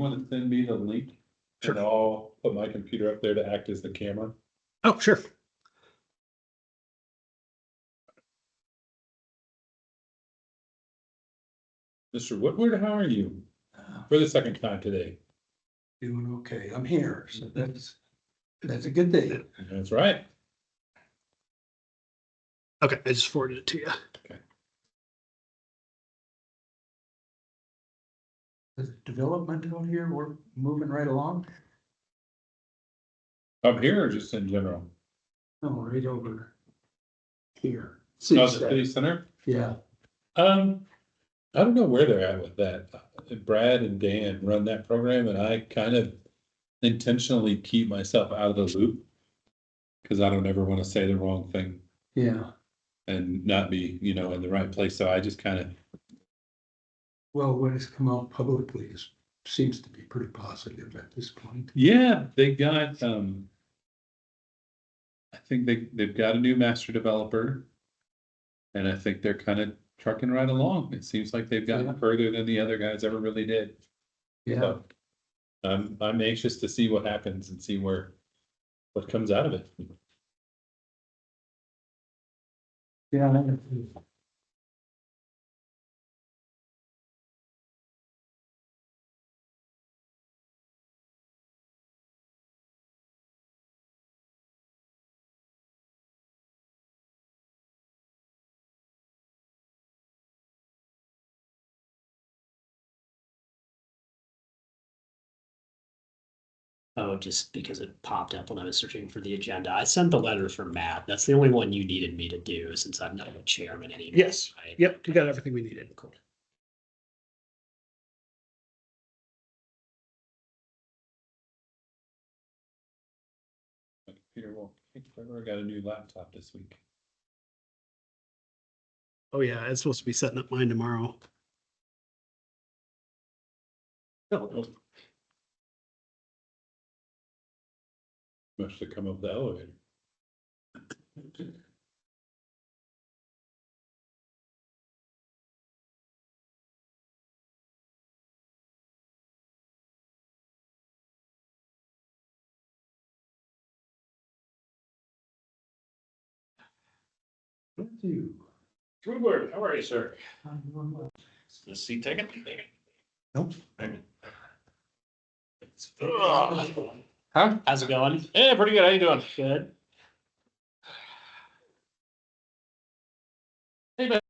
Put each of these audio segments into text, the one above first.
You want to send me the link? Sure. And I'll put my computer up there to act as the camera. Oh, sure. Mr. Woodward, how are you? For the second time today. Doing okay. I'm here, so that's a good day. That's right. Okay, I just forwarded it to you. The development out here, we're moving right along. Up here or just in general? No, right over here. Oh, the city center? Yeah, I don't know where they're at with that. Brad and Dan run that program and I kind of intentionally keep myself out of the loop. Cause I don't ever want to say the wrong thing yeah. and not be, you know, in the right place. So I just kind of, Well, what has come out publicly seems to be pretty positive at this point. yeah, they got, I think they've got a new master developer. And I think they're kind of trucking right along. It seems like they've gotten Yeah. further than the other guys ever really did. Yeah, So I'm anxious to see what happens and see what comes out of it. yeah. Oh, just because it popped up when I was searching for the agenda. I sent the letter for Matt. That's the only one you needed me to do since I'm not a chairman anymore. Yes. Right? Yep, you got everything we needed. Cool. My computer won't kick forever. I got a new laptop this week. Oh yeah, it's supposed to be setting up mine tomorrow. Oh, Must have come up the elevator. Thank you. Woodward, how are you, sir? I'm doing well. Is the seat taken? Nope. Huh? how's it going? Yeah, pretty good. How you doing? Good. Hey, man.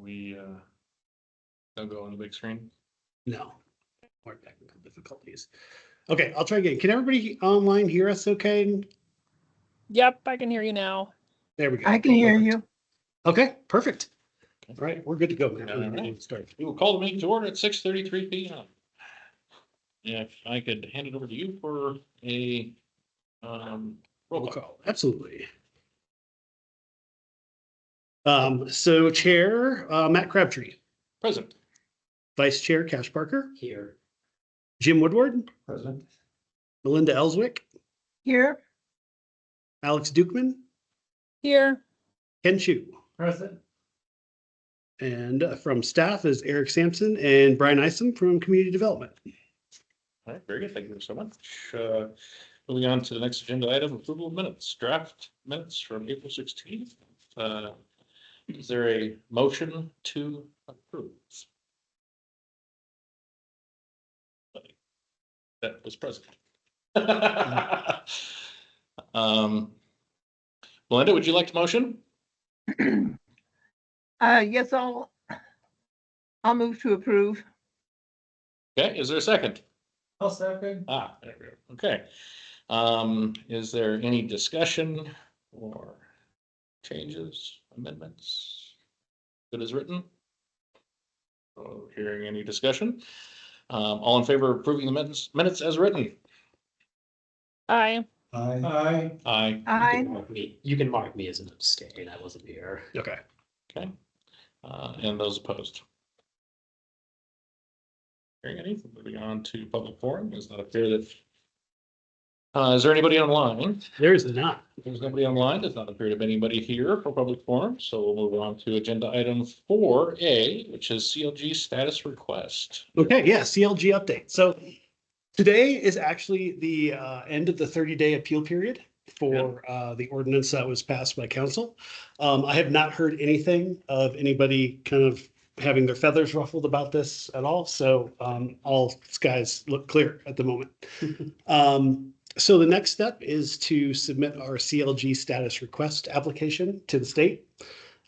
we, don't go on the big screen? No. More technical difficulties. Okay, I'll try again. Can everybody online hear us okay? Yep, I can hear you now. There we go. I can hear Perfect. you. Okay, perfect. Okay. All right, we're good to go now. All right. We're ready to start. We will call the meeting to order at 6:33 PM. If I could hand it over to you for a, roll Roll call. call, absolutely. So Chair, Matt Crabtree, Present. Vice Chair Cash Parker, Here. Jim Woodward, Present. Melinda Ellswick, Here, Alex Dukeman, Here. Ken Chu. Present. And from staff is Eric Sampson and Brian Isom from Community Development. All right, very good. Thank you so much. Moving on to the next agenda item, approval of minutes, draft minutes from April 16th. Is there a motion to approve? That was present. Melinda, would you like to motion? yes, I'll move to approve. Okay, is there a second? I'll second. There we go. Okay. Is there any discussion or changes, amendments? Good as written? Oh, hearing any discussion? All in favor of approving the minutes as written? Aye. Aye. Aye. You can mark me as an abstain. I wasn't here. Okay. Okay. And those opposed? Hearing any, moving on to public forum, does not appear that. Is there anybody online? There is not. There's nobody online, does not appear to be anybody here for public forum, so we'll move on to agenda item 4A, which is CLG status request. Okay, yeah, CLG update. So today is actually the end of the 30-day appeal period for the ordinance that was passed by council. I have not heard anything of anybody kind of having their feathers ruffled about this at all. So all skies look clear at the moment. So the next step is to submit our CLG status request application to the state.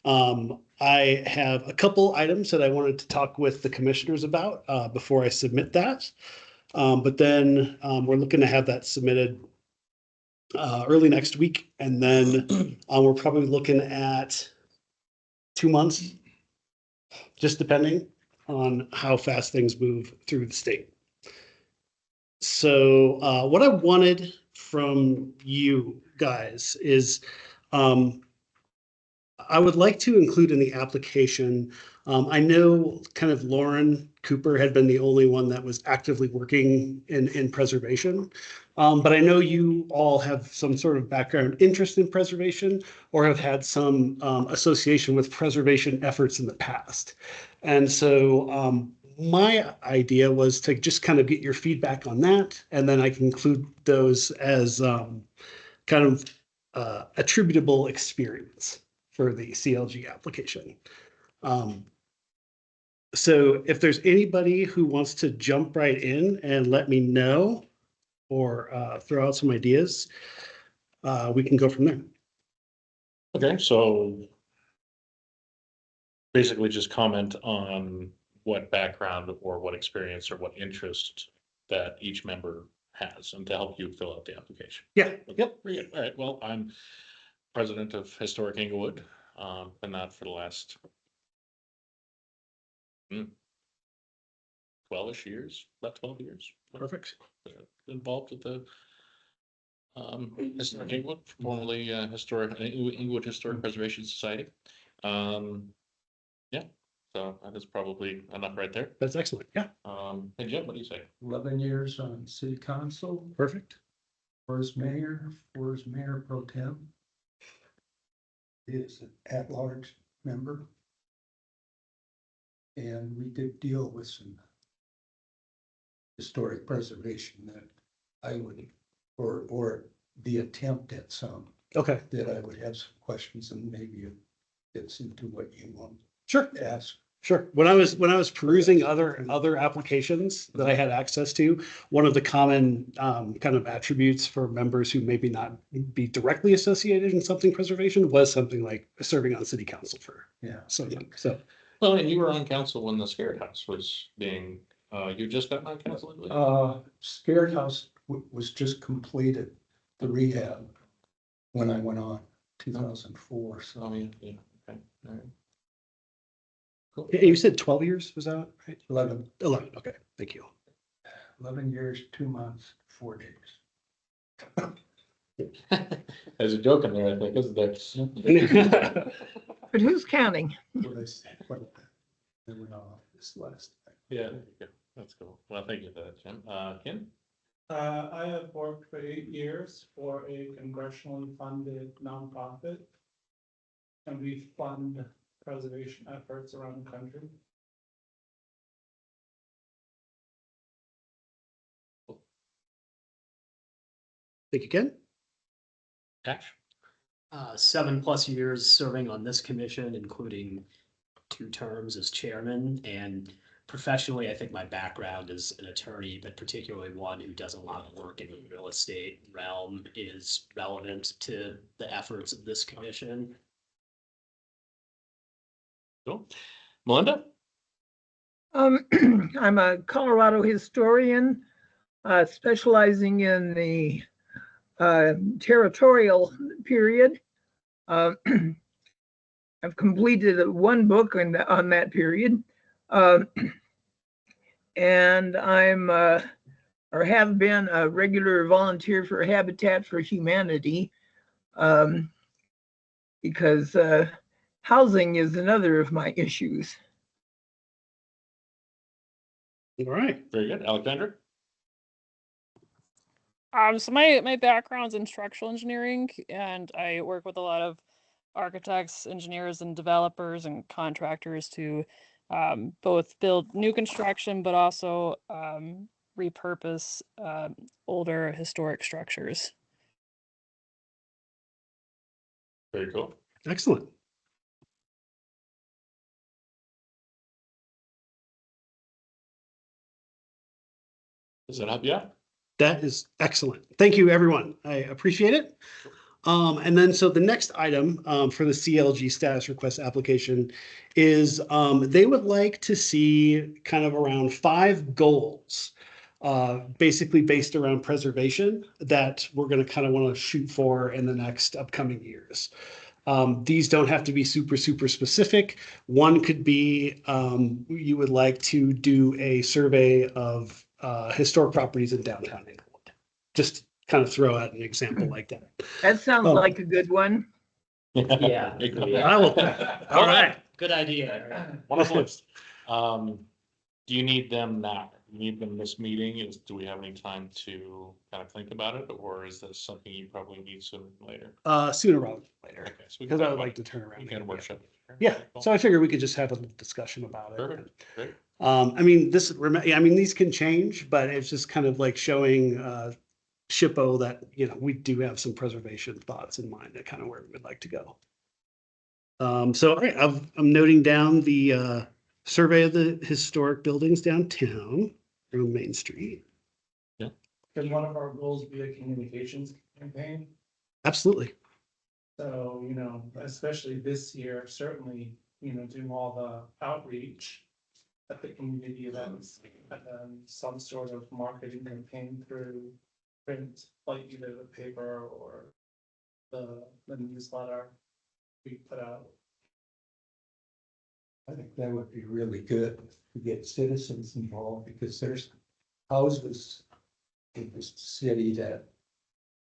I have a couple items that I wanted to talk with the commissioners about before I submit that. But then we're looking to have that submitted early next week. And then we're probably looking at 2 months, just depending on how fast things move through the state. So what I wanted from you guys is I would like to include in the application, I know kind of Lauren Cooper had been the only one that was actively working in preservation. But I know you all have some sort of background interest in preservation or have had some association with preservation efforts in the past. And so my idea was to just kind of get your feedback on that. And then I can include those as kind of attributable experience for the CLG application. So if there's anybody who wants to jump right in and let me know or throw out some ideas, we can go from there. Okay, so basically just comment on what background or what experience or what interest that each member has and to help you fill out the application. Yeah, yep. Very good. All right, well, I'm president of Historic Inglewood, but not for the last 12-ish years, about 12 years. Perfect. Involved with the Historic Inglewood, formerly Inglewood Historic Preservation Society. Yeah, so that is probably enough right there. That's excellent. Yeah, Hey Jim, what do you say? 11 years on city council, perfect. first mayor pro tem. Is an at-large member. And we did deal with some historic preservation that I would, or the attempt at some, Okay, that I would have some questions and maybe it fits into what you want sure. to ask. Sure. When I was perusing other applications that I had access to, one of the common kind of attributes for members who maybe not be directly associated in something preservation was something like serving on city council for Yeah. something. So Well, and you were on council when the Scared House was being, you just got on council, I believe? Spirit House was just completed, the rehab, when I went on, 2004, so. Oh, yeah, yeah, okay, all right. Cool. You said 12 years, was that right? 11 Okay, thank you. 11 years, 2 months, 4 days. There's a joke in there, I think, isn't there? But who's counting? What I said, they went off this last. Yeah, there you go. That's cool. Well, thank you for that, Jim. Ken? I have worked for 8 years for a congressionally funded nonprofit. And we fund preservation efforts around the country. Thank you, Ken. Cash? 7+ years serving on this commission, including 2 terms as chairman. And professionally, I think my background as an attorney, but particularly one who does a lot of work in the real estate realm, is relevant to the efforts of this commission. Cool. Melinda? I'm a Colorado historian, specializing in the territorial period. I've completed 1 book on that period. And I'm or have been a regular volunteer for Habitat for Humanity, because housing is another of my issues. All right. Very good. Alexandra? So my background's in structural engineering, and I work with a lot of architects, engineers, and developers and contractors to both build new construction, but also repurpose older historic structures. Very cool. Excellent. Does that help you out? That is excellent. Thank you, everyone. I appreciate it. And then, so the next item for the CLG status request application is they would like to see kind of around 5 goals, basically based around preservation, that we're going to kind of want to shoot for in the next upcoming years. These don't have to be super specific. One could be you would like to do a survey of historic properties in downtown Inglewood. Just kind of throw out an example like that. That sounds like a good one. Yeah. I will. All right. Good idea. Wonderful list. Do you need them now? You need them this meeting? Do we have any time to kind of think about it, or is this something you probably need sooner than later? Sooner rather than later, Okay, so we because can I talk would about like to it. turn around. We can workshop. it. Yeah, Cool. so I figured we could just have a little discussion about it. Perfect. Great. I mean, these can change, but it's just kind of like showing SHPO that, we do have some preservation thoughts in mind, that kind of where we would like to go. So, all right, I'm noting down the survey of the historic buildings downtown from Main Street. Can one of our goals be a communications campaign? Absolutely. So, especially this year, certainly, doing all the outreach at the community events, and then some sort of marketing campaign through print, like either the paper or the newsletter we put out. I think that would be really good to get citizens involved, because there's houses in this city that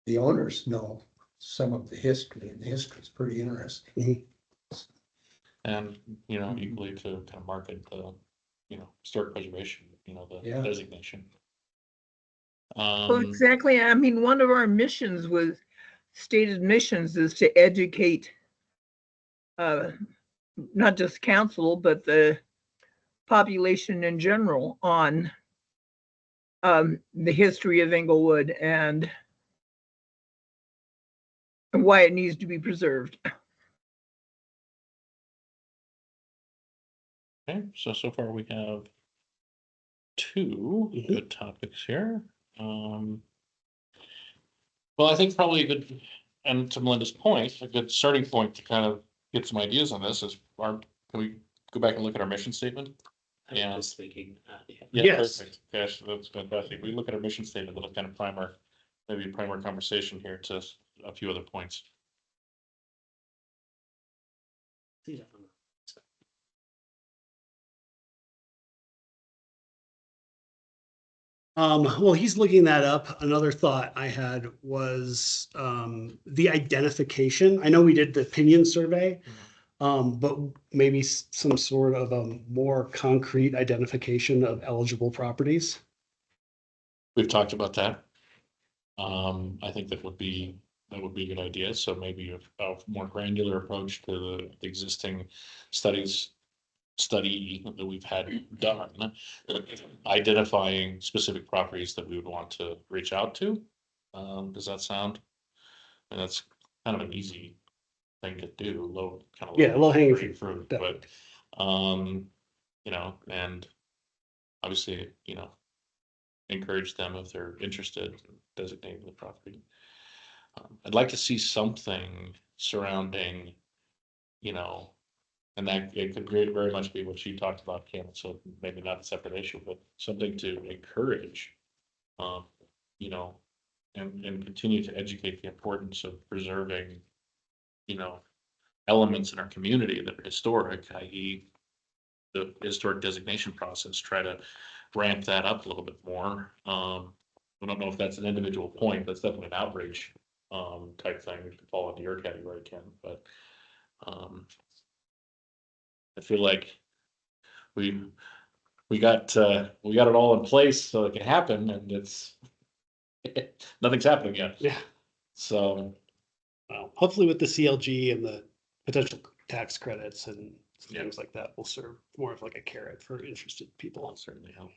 the owners know some of the history, and the history is pretty interesting. And, equally to kind of market the, historic preservation, the Yeah. designation. Well, exactly. I mean, one of our missions stated missions is to educate not just council, but the population in general on the history of Inglewood and why it needs to be preserved. Okay, so far we have 2 good topics here. Well, I think probably a good, and to Melinda's point, a good starting point to kind of get some ideas on this is can we go back and look at our mission statement? I was Yeah. just thinking, yeah. Yeah, Yes. perfect. Gosh, that's fantastic. We look at our mission statement, that'll kind of maybe prime our conversation here to a few other points. Well, he's looking that up. Another thought I had was the identification. I know we did the opinion survey, but maybe some sort of a more concrete identification of eligible properties. We've talked about that. I think that would be a good idea. So maybe a more granular approach to the existing study that we've had done, identifying specific properties that we would want to reach out to. Does that sound? And that's kind of an easy thing to do, Low hanging fruit, fruit. but, you know, and obviously, you know, encourage them if they're interested in designating the property. I'd like to see something surrounding, you know, and that it could very much be what you talked about, Cam, so maybe not a separate issue, but something to encourage, you know, and continue to educate the importance of preserving, you know, elements in our community that are historic, i.e. the historic designation process, try to ramp that up a little bit more. I don't know if that's an individual point, that's definitely an outreach type thing, which could fall into your category, Ken, but I feel like we got it all in place so it can happen, and it's nothing's happening yet. Yeah. So Well, hopefully with the CLG and the potential tax credits and Yeah. things like that will serve more of like a carrot for interested people. that'll certainly help.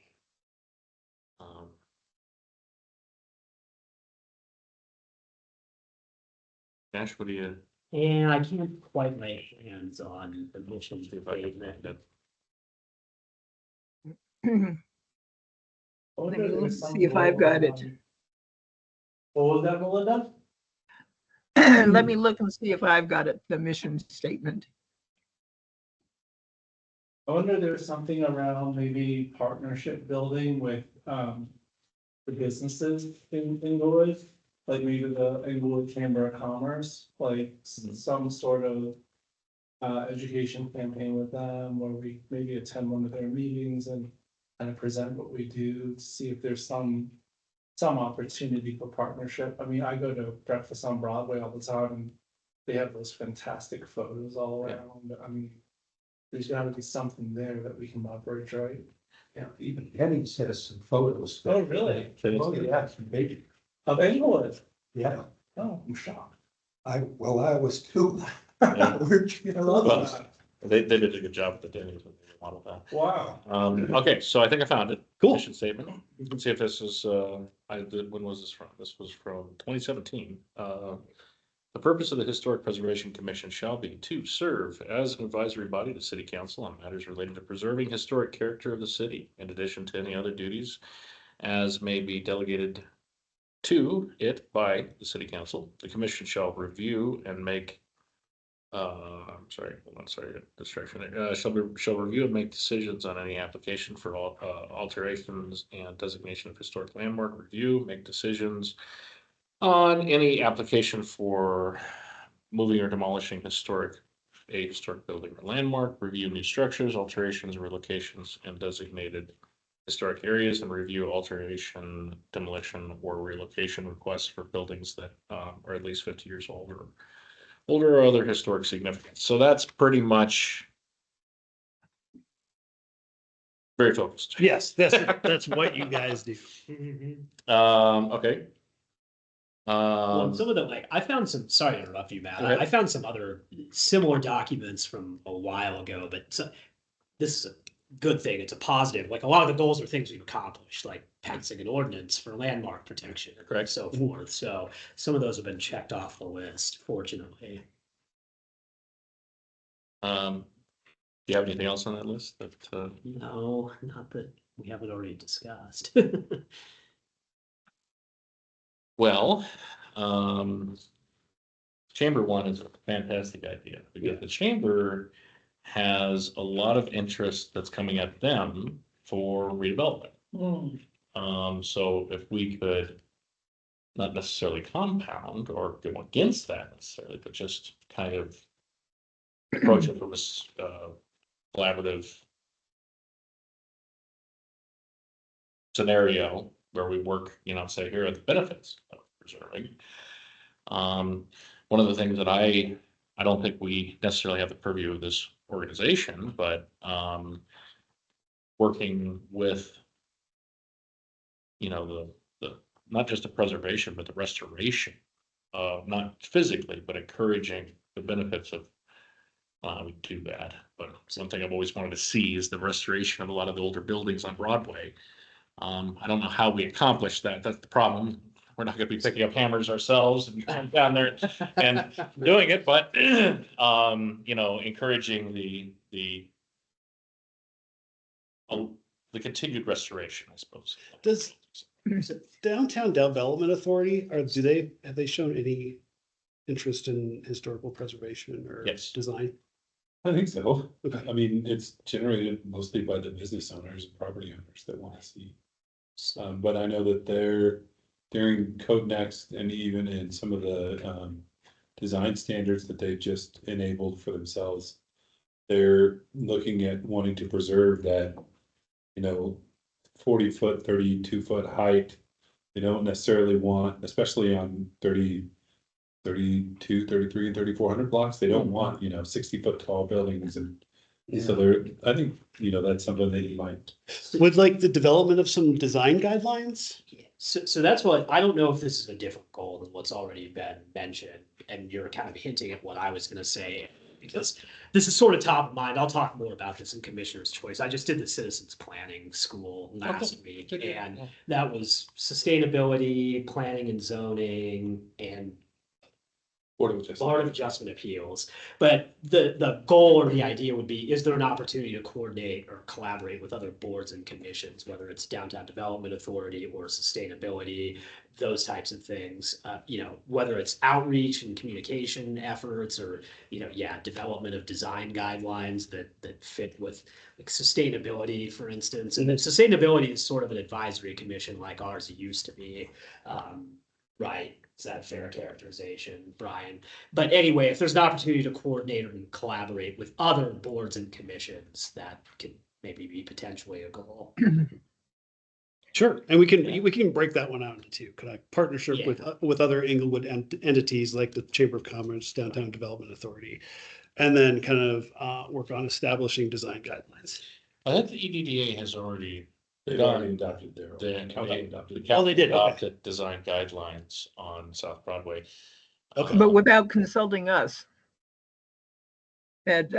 Dash, what do you And I can't quite lay hands on the mission see if I can statement. find it? Let me look, see if I've got it. What was that, Melinda? Let me look and see if I've got it, the mission statement. I wonder if there's something around maybe partnership building with, the businesses in Inglewood. Like maybe the Inglewood Chamber of Commerce, like some sort of education campaign with them, where we maybe attend one of their meetings and kind of present what we do, to see if there's some opportunity for partnership. I mean, I go to Breakfast on Broadway all the time, and they have those fantastic photos all Yeah. around. I mean, there's gotta be something there that we can leverage, right? Yeah, even Penny's has some photos. Oh, really? Oh, yeah, some big, Of Inglewood? yeah, Oh, I'm shocked. I was too. Yeah. Where'd you get a lot of that? They did a good job with the Denny's when they modeled that. Wow. Okay, so I think I found it. Cool. Mission statement. You can see if this is, when was this from? This was from 2017. The purpose of the Historic Preservation Commission shall be to serve as an advisory body to City Council on matters related to preserving historic character of the city, in addition to any other duties as may be delegated to it by the City Council. The commission shall review and make I'm sorry, hold on, sorry, distraction there. Shall review and make decisions on any application for all, alterations and designation of historic landmark. Review, make decisions on any application for moving or demolishing a historic building or landmark. Review new structures, alterations, relocations, and designated historic areas, and review alteration, demolition, or relocation requests for buildings that are at least 50 years old or older or other historic significance. So that's pretty much very focused. Yes, that's what you guys do. Okay. Well, and some of them, like, I found some, sorry to interrupt you, Matt. Go ahead. I found some other similar documents from a while ago, but this is a good thing. It's a positive. Like, a lot of the goals are things we've accomplished, like passing an ordinance for landmark protection and Correct. so forth. So some of those have been checked off the list, fortunately. Do you have anything else on that list that, No, not that we haven't already discussed. well, chamber one is a fantastic idea because the chamber has a lot of interest that's coming at them for redevelopment. So if we could not necessarily compound or go against that necessarily, but just kind of approach it from a collaborative scenario where we work, say here are the benefits of preserving. One of the things that I don't think we necessarily have the purview of this organization, but working with, the not just the preservation, but the restoration, not physically, but encouraging the benefits of. We do that, but one thing I've always wanted to see is the restoration of a lot of the older buildings on Broadway. I don't know how we accomplish that. That's the problem. We're not gonna be picking up hammers ourselves and going down there and doing it, but, encouraging the continued restoration, I suppose. Does Downtown Development Authority, have they shown any interest in historical preservation or Yes. design? I think so. Okay. I mean, it's generated mostly by the business owners and property owners that want to see. But I know that during Code Next and even in some of the design standards that they've just enabled for themselves, they're looking at wanting to preserve that, 40-foot, 32-foot height. They don't necessarily want, especially on 32, 33, and 3400 blocks, they don't want, 60-foot tall buildings. And so I think, that's something that you might. Would like the development of some design guidelines? So that's what, I don't know if this is a different goal than what's already been mentioned, and you're kind of hinting at what I was gonna say, because this is sort of top of mind. I'll talk more about this in Commissioner's Choice. I just did the Citizens Planning School last week, and that was sustainability, planning and zoning, and Board of Adjustment appeals. But the goal or the idea would be, is there an opportunity to coordinate or collaborate with other boards and commissions, whether it's Downtown Development Authority or sustainability, those types of things, whether it's outreach and communication efforts or, development of design guidelines that fit with like sustainability, for instance. And then sustainability is sort of an advisory commission like ours used to be. Right. Is that a fair characterization, Brian? But anyway, if there's an opportunity to coordinate and collaborate with other boards and commissions, that could maybe be potentially a goal. Sure, and we can break that one out into two. Could I partnership Yeah. with other Inglewood entities like the Chamber of Commerce, Downtown Development Authority, and then kind of work on establishing design guidelines. I think the EDDA has already They've done. already adopted their own. The Oh, they did, okay. adopted design guidelines on South Broadway. Okay. But without consulting us. That,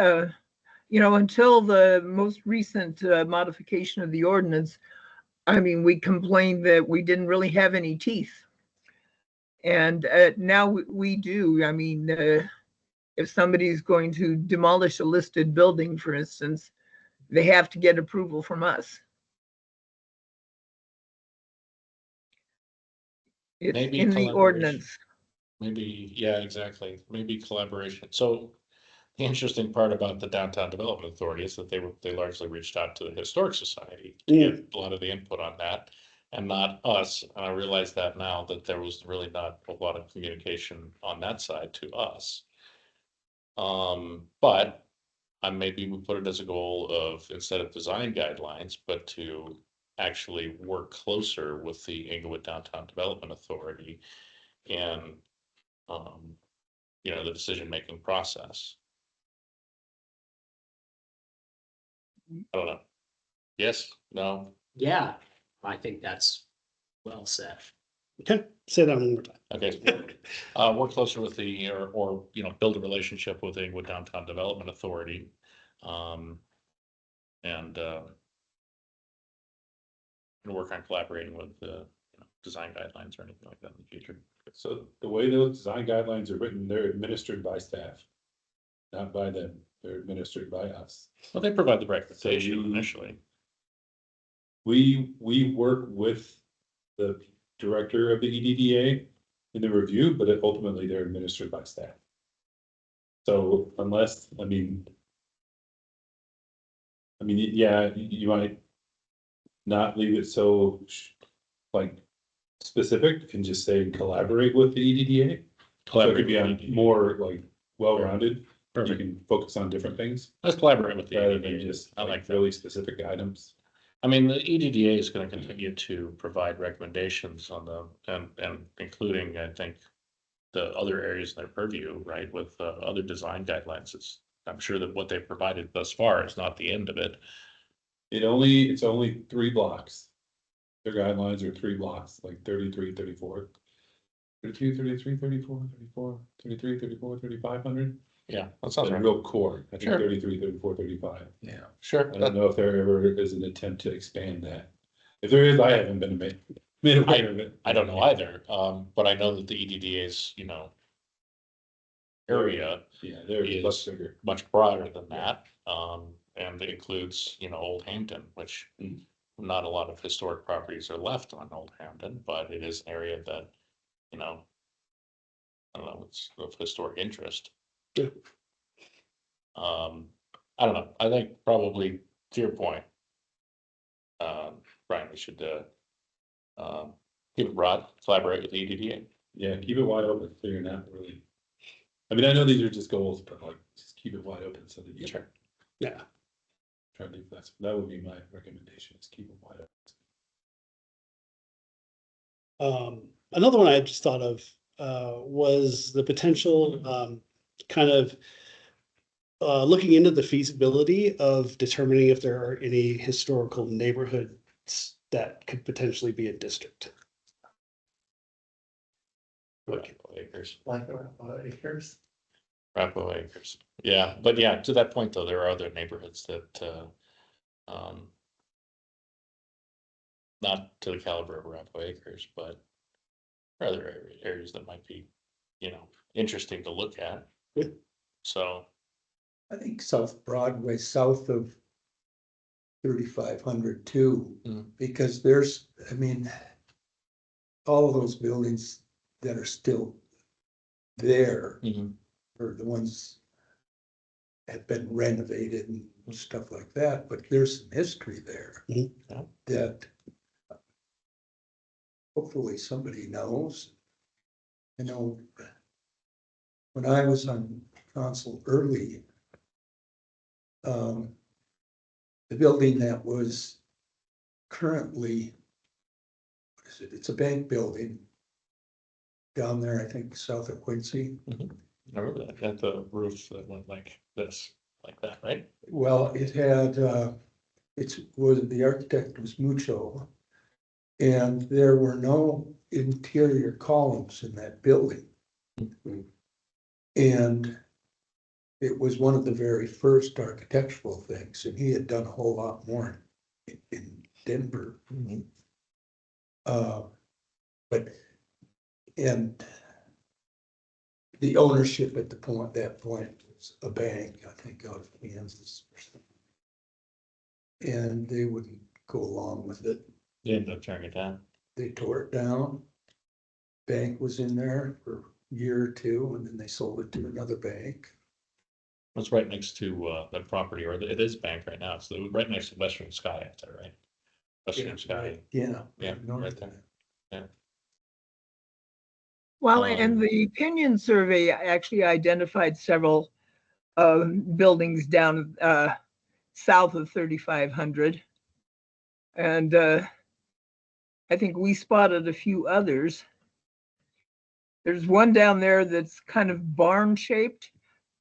until the most recent modification of the ordinance, I mean, we complained that we didn't really have any teeth. And now we do. I mean, if somebody's going to demolish a listed building, for instance, they have to get approval from us. It's Maybe in the collaboration. ordinance. Maybe, yeah, exactly. Maybe collaboration. So the interesting part about the Downtown Development Authority is that they largely reached out to the Historic Society to get a lot of the input on that, and not us. And I realize that now, that there was really not a lot of communication on that side to us. But maybe we put it as a goal of, instead of design guidelines, but to actually work closer with the Inglewood Downtown Development Authority and, the decision-making process. I don't know. Yes, no, Yeah, I think that's well said. Okay, say that one more time. okay. Work closer with or build a relationship with the Inglewood Downtown Development Authority. And work on collaborating with design guidelines or anything like that in the future. So the way those design guidelines are written, they're administered by staff, not by them. They're administered by us. Well, they provide the recommendation So initially. We work with the director of the EDDA in the review, but ultimately they're administered by staff. So unless, I mean, yeah, you might not leave it so like specific and just say collaborate with the EDDA. So it could be on more like well-rounded. You Perfect. can focus on different things Let's collaborate with the rather than EDDA. just I like like that. really specific items. I mean, the EDDA is gonna continue to provide recommendations on the, and including, I think, the other areas in their purview, right, with, other design guidelines. I'm sure that what they've provided thus far is not the end of it. It's only 3 blocks. Their guidelines are 3 blocks, like 33, 34. 32, 33, 34, 34, 33, 34, 3500. Yeah, that sounds The right. real core, I think Sure. 33, 34, 35. Yeah. Sure. I don't know if there ever is an attempt to expand that. If there is, I haven't been made aware of it. I don't know either, but I know that the EDDA's, area Yeah, they're is much bigger. much broader than that. And it includes, Old Hampton, which Mm. not a lot of historic properties are left on Old Hampton, but it is an area that, I don't know, it's of historic interest. Yeah. I don't know, I think probably to your point, Brian, we should, keep it broad, collaborate with the EDDA. Yeah, keep it wide open so you're not really. I mean, I know these are just goals, but like, just keep it wide open so that you Sure. Yeah. try to leave that would be my recommendation, is keep it wide open. Another one I just thought of was the potential kind of looking into the feasibility of determining if there are any historical neighborhoods that could potentially be a district. Rapo Acres. Like acres. Rapo Acres. Yeah, but yeah, to that point though, there are other neighborhoods that, not to the caliber of Rapo Acres, but other areas that might be, interesting to look at. Yeah. So, I think South Broadway, south of 3,500 too, Mm. because there's, I mean, all of those buildings that are still there are the ones that have been renovated and stuff like that, but there's some history there Mhm. Yeah. that hopefully somebody knows. You know, when I was on council early, the building that was currently, what is it? It's a bank building down there, I think, south of Quincy. I remember that, had the roof that went like this, like that, right? Well, it had, the architect was Mucho. And there were no interior columns in that building. And it was one of the very first architectural things, and he had done a whole lot more in Denver. But, and the ownership at that point was a bank, I think out of Kansas or something. And they wouldn't go along with it. They ended up tearing it down. They tore it down. Bank was in there for a year or two, and then they sold it to another bank. It's right next to, that property, or it is bank right now, it's right next to Western Sky out there, right? Western Sky, Yeah. Yeah, north right of there. that. Well, and the opinion survey actually identified several buildings down south of 3,500. And I think we spotted a few others. There's one down there that's kind of barn shaped,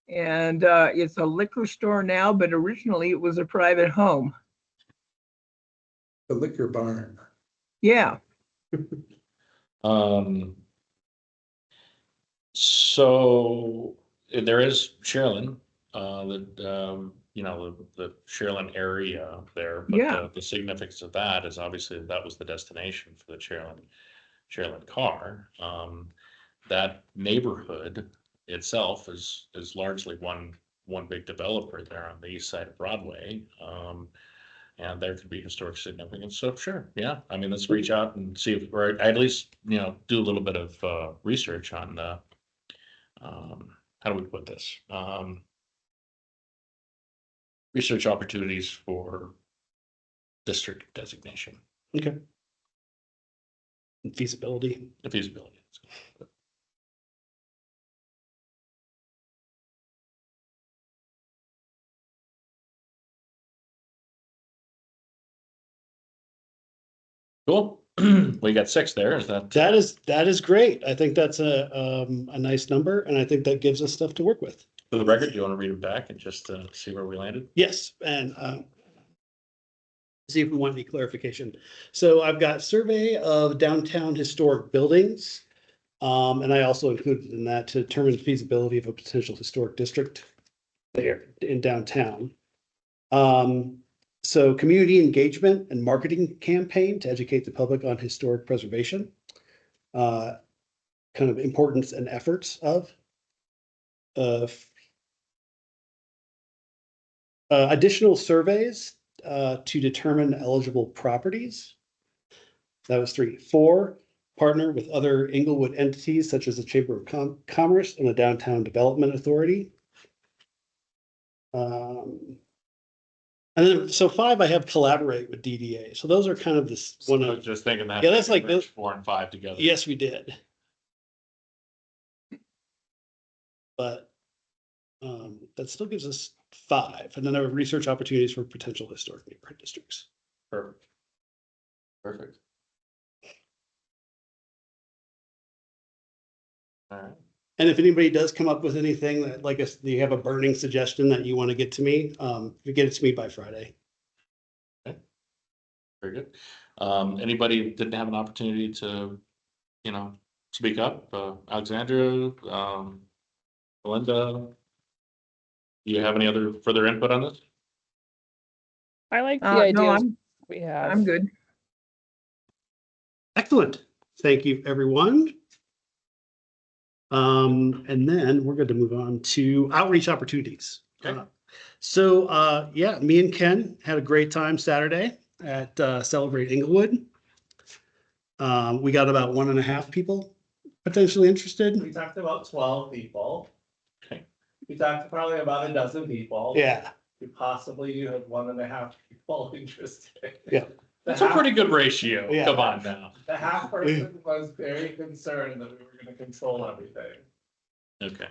and it's a liquor store now, but originally it was a private home. The liquor barn. Yeah. So there is Sherilyn, the Sherilyn area there. But Yeah. the significance of that is obviously that was the destination for the Sherilyn car. That neighborhood itself is largely one big developer there on the east side of Broadway. And there could be historic significance. So sure, yeah. I mean, let's reach out and see if, or at least, do a little bit of research on how do we put this? research opportunities for district designation, Okay. And feasibility. the feasibility. Cool. We got 6 there. Is that? That is great. I think that's a nice number, and I think that gives us stuff to work with. For the record, do you want to read it back and just see where we landed? Yes, and see if we want any clarification. So I've got survey of downtown historic buildings. And I also included in that to determine feasibility of a potential historic district there in downtown. So community engagement and marketing campaign to educate the public on historic preservation. Kind of importance and efforts of. Additional surveys to determine eligible properties. That was 3. 4, partner with other Inglewood entities such as the Chamber of Commerce and the Downtown Development Authority. And then, so 5, I have collaborate with DDA. So those are kind of this one I of, was just thinking that. Yeah, that's like merge the- 4 and 5 together. yes, we did. But that still gives us 5. And then there are research opportunities for potential historic neighborhood districts. Perfect. Perfect. All right. And if anybody does come up with anything that, like, you have a burning suggestion that you want to get to me, you get it to me by Friday. Very good. Anybody didn't have an opportunity to, speak up? Alexandra, Melinda? Do you have any other further input on this? I like the No, ideas we have. I'm good. Excellent. Thank you, everyone. And then we're going to move on to outreach opportunities. Okay. Yeah, me and Ken had a great time Saturday at Celebrate Inglewood. We got about 1.5 people potentially interested. We talked to about 12 people. Okay. We talked to probably about a dozen people. Yeah, We possibly you had 1.5 people interested. Yeah. That's a pretty good ratio. Yeah. Come on now. The half person was very concerned that we were gonna control everything. Okay.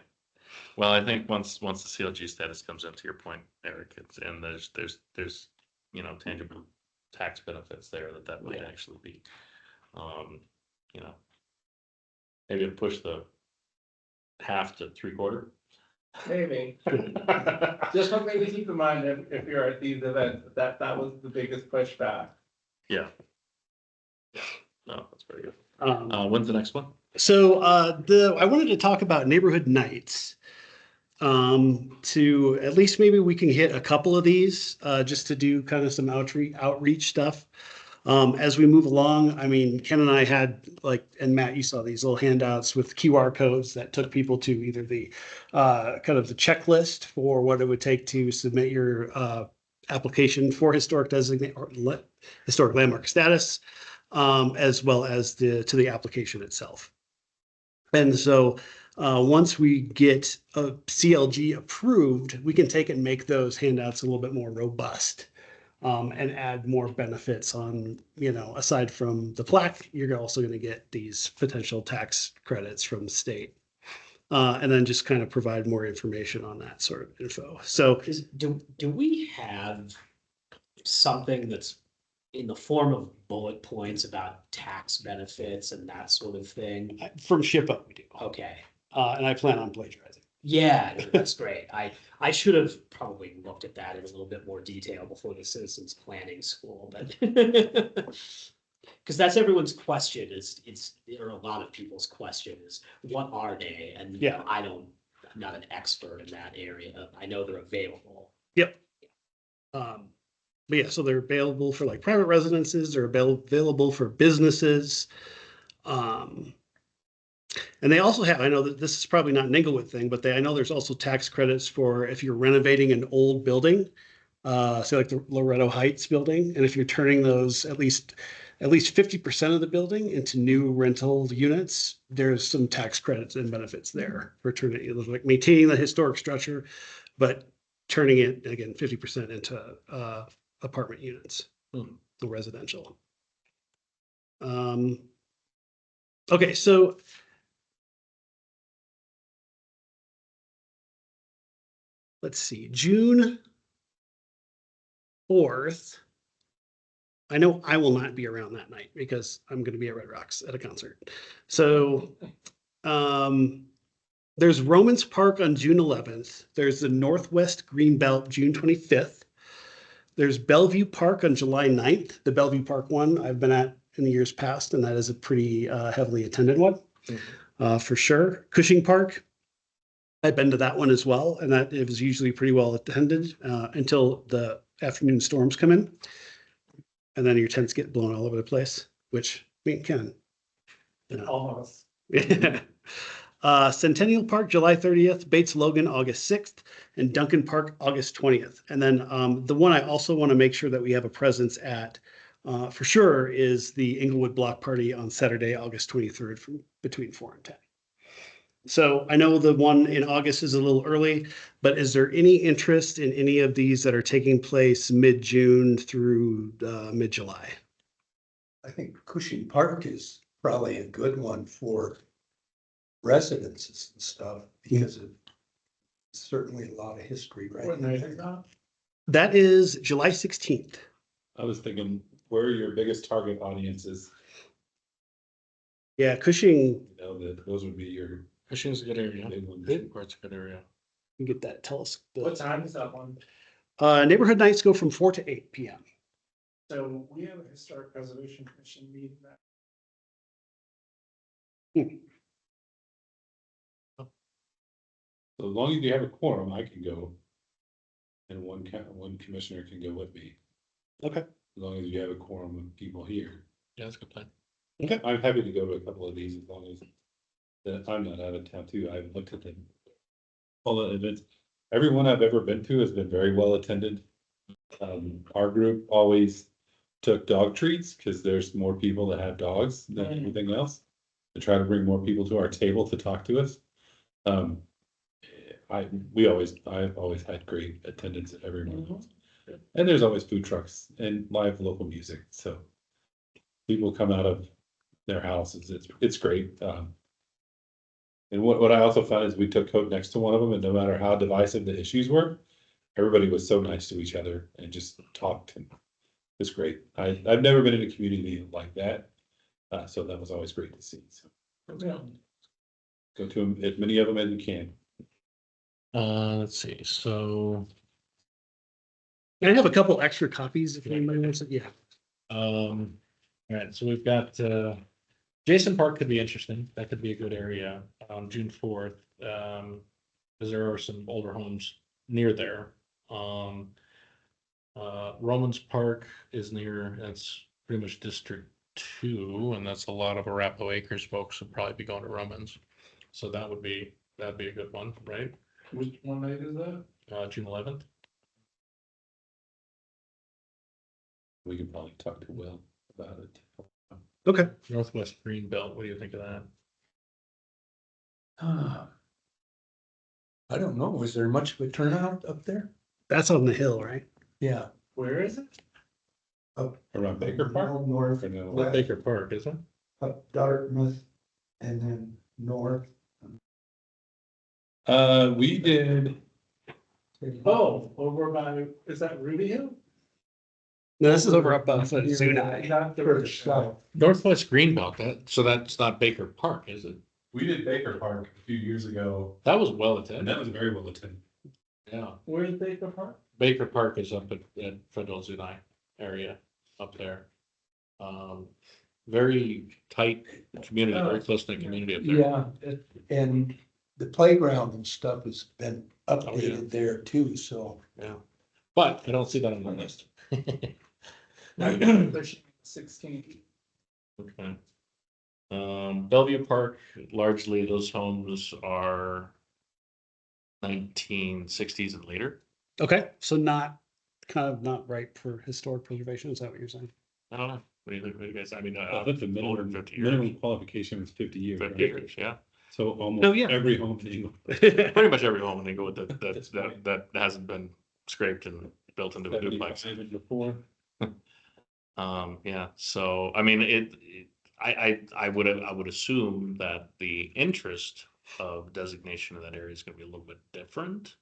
Well, I think once the CLG status comes into your point, Eric, and there's tangible tax benefits there that might Yeah. actually be, maybe to push the 1/2 to 3/4. Maybe. Just something to keep in mind if you're at these events, that was the biggest pushback. Yeah. No, that's very good. um, When's the next one? so I wanted to talk about neighborhood nights. To at least maybe we can hit a couple of these, just to do kind of some outreach stuff. As we move along, I mean, Ken and I had, like, and Matt, you saw these little handouts with QR codes that took people to either the kind of the checklist for what it would take to submit your application for historic historic landmark status, as well as to the application itself. And so once we get a CLG approved, we can take and make those handouts a little bit more robust. And add more benefits on, aside from the plaque, you're also going to get these potential tax credits from the state. And then just kind of provide more information on that sort of info. So Do we have something that's in the form of bullet points about tax benefits and that sort of thing? from SHPO, we do. Okay. And I plan on plagiarizing. Yeah, no, that's great. I should have probably looked at that in a little bit more detail before the citizens planning school, but because that's everyone's question or a lot of people's question is, what are they? And Yeah. I'm not an expert in that area. I know they're available. Yep. But yeah, so they're available for like private residences, they're available for businesses. And they also have, I know that this is probably not an Inglewood thing, but I know there's also tax credits for if you're renovating an old building, say like the Loretto Heights building, and if you're turning those at least 50% of the building into new rental units, there's some tax credits and benefits there for turning, like maintaining the historic structure, but turning it again 50% into apartment units, Hmm. the residential. Okay, so let's see, June 4th. I know I will not be around that night because I'm going to be at Red Rocks at a concert. So there's Romans Park on June 11th. There's the Northwest Greenbelt June 25th. There's Bellevue Park on July 9th. The Bellevue Park one I've been at in the years past, and that is a pretty heavily attended one for sure. Cushing Park, I've been to that one as well, and that it was usually pretty well attended until the afternoon storms come in. And then your tents get blown all over the place, which we can. Almost. Centennial Park, July 30th, Bates Logan, August 6th, and Duncan Park, August 20th. And then the one I also want to make sure that we have a presence at for sure is the Inglewood Block Party on Saturday, August 23rd from between 4 and 10. So I know the one in August is a little early, but is there any interest in any of these that are taking place mid-June through mid-July? I think Cushing Park is probably a good one for residences and stuff because of certainly a lot of history right What in night there. is that? That is July 16th. I was thinking, where are your biggest target audiences? Yeah, Cushing, You know, that those would be your Cushing's a good area. big ones. Good part's a good area. you get that, tell us. What time is that one? Neighborhood nights go from 4 to 8 p.m. So we have a historic preservation commission meeting that. So as long as you have a quorum, I can go. And one commissioner can go with me, Okay. as long as you have a quorum of people here. Yeah, that's a good plan. I'm happy to go to a couple of these as long as that I'm not out of town too. I've looked at them. All the events, everyone I've ever been to has been very well attended. Our group always took dog treats because there's more people that have dogs than anything else. To try to bring more people to our table to talk to us. I've always had great attendance at every one of those. And there's always food trucks and live local music, so. People come out of their houses, it's great. And what I also found is we took code next to one of them, and no matter how divisive the issues were, everybody was so nice to each other and just talked, and it's great. I've never been in a community like that, so that was always great to see, so. Go to them, as many of them as you can. Let's see, so, And I have a couple extra copies if anybody wants it. Yeah. all right, so we've got, Jason Park could be interesting. That could be a good area on June 4th. Because there are some older homes near there. Romans Park is near, that's pretty much District 2, and that's a lot of Arapahoe Acres folks would probably be going to Romans. So that'd be a good one, right? Which one night is that? June 11th. We can probably talk to Will about it. Okay. Northwest Greenbelt, what do you think of that? I don't know, was there much of a turnout up there? That's on the hill, right? Yeah. Where is it? Around Baker Park? North, Or no? Not West. Baker Park, is it? up Dartmouth, and then north. We did, Oh, over by, is that Ruby Hill? No, this is over up Zuni. Not the Further south. Northwest Greenbelt, so that's not Baker Park, is it? we did Baker Park a few years ago, That was well and attended. that was very well attended. Yeah, Where's Baker Park? Baker Park is up at Federal Zuni area up there. Very tight community, very close knit community up there. Yeah, and the playground and stuff has been yeah. updated there too, so. Yeah, but I don't see that on the list. Sixteen. Okay. Bellevue Park, largely those homes are 1960s and later. Okay. So not not ripe for historic preservation. Is that what you're saying? I don't know. What do you think? What do you guys? I mean, I think the older minimum, 50 years. minimum qualification was 50 years. 50 right? years, yeah. So almost Oh, yeah. every home in England. Pretty much every home in Englewood that At this point. hasn't been scraped and built into a duplex. 75 and before. Yeah, so, I mean, I would assume that the interest of designation of that area is gonna be a little bit different.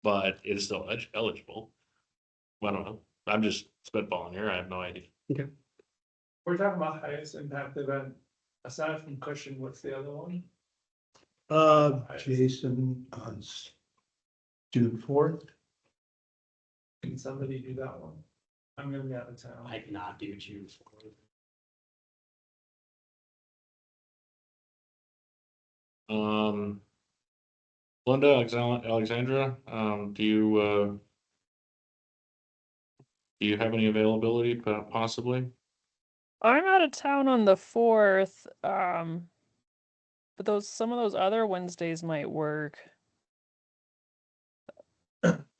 But it's still eligible. I don't know. I'm just spitballing here. I have no idea. We're talking about highest impact event, aside from Cushing, what's the other one? Jason on June 4th. Can somebody do that one? I'm gonna be out of town. I cannot do June 4th. Linda, Alexandra, do you have any availability possibly? I'm out of town on the 4th, but some of those other Wednesdays might work.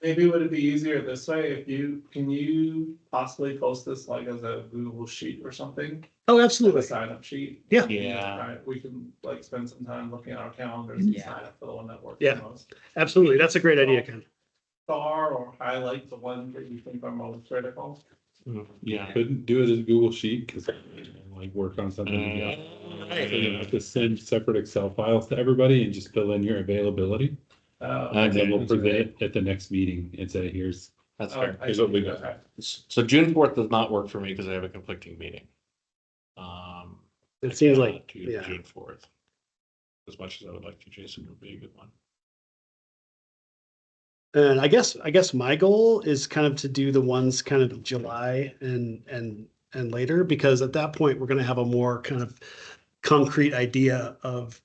Maybe would it be easier this way can you possibly post this like as a Google sheet or something? Oh, Like a absolutely. sign up sheet? Yeah. Yeah. Right, we can like spend some time looking at our calendars and Yeah. sign up for the one that works Yeah. the most. Absolutely. That's a great idea, Ken. Star or highlight the ones that you think are most critical. Yeah. Couldn't do it as a Google sheet because like work on something. So you have to send separate Excel files to everybody and just fill in your availability. And then we'll present it at the next meeting and say, here's That's Oh, fair. I Here's what we see. got. Okay. So June 4th does not work for me because I have a conflicting meeting. It seems I like, cannot do yeah. June 4th. As much as I would like to, Jason would be a good one. And I guess my goal is kind of to do the ones kind of July and later, because at that point, we're gonna have a more kind of concrete idea of,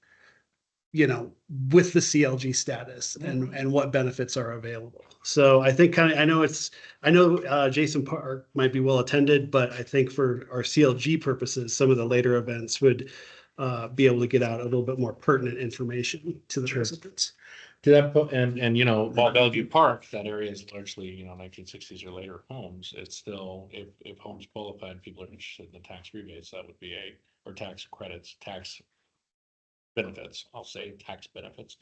with the CLG status and what benefits are available. So I think I know Jason Park might be well attended, but I think for our CLG purposes, some of the later events would be able to get out a little bit more pertinent information to the residents. To that point, and while Bellevue Park, that area is largely, 1960s or later homes, it's still, if homes qualified, people are interested in the tax rebates, that would be or tax credits, tax benefits, I'll say tax benefits.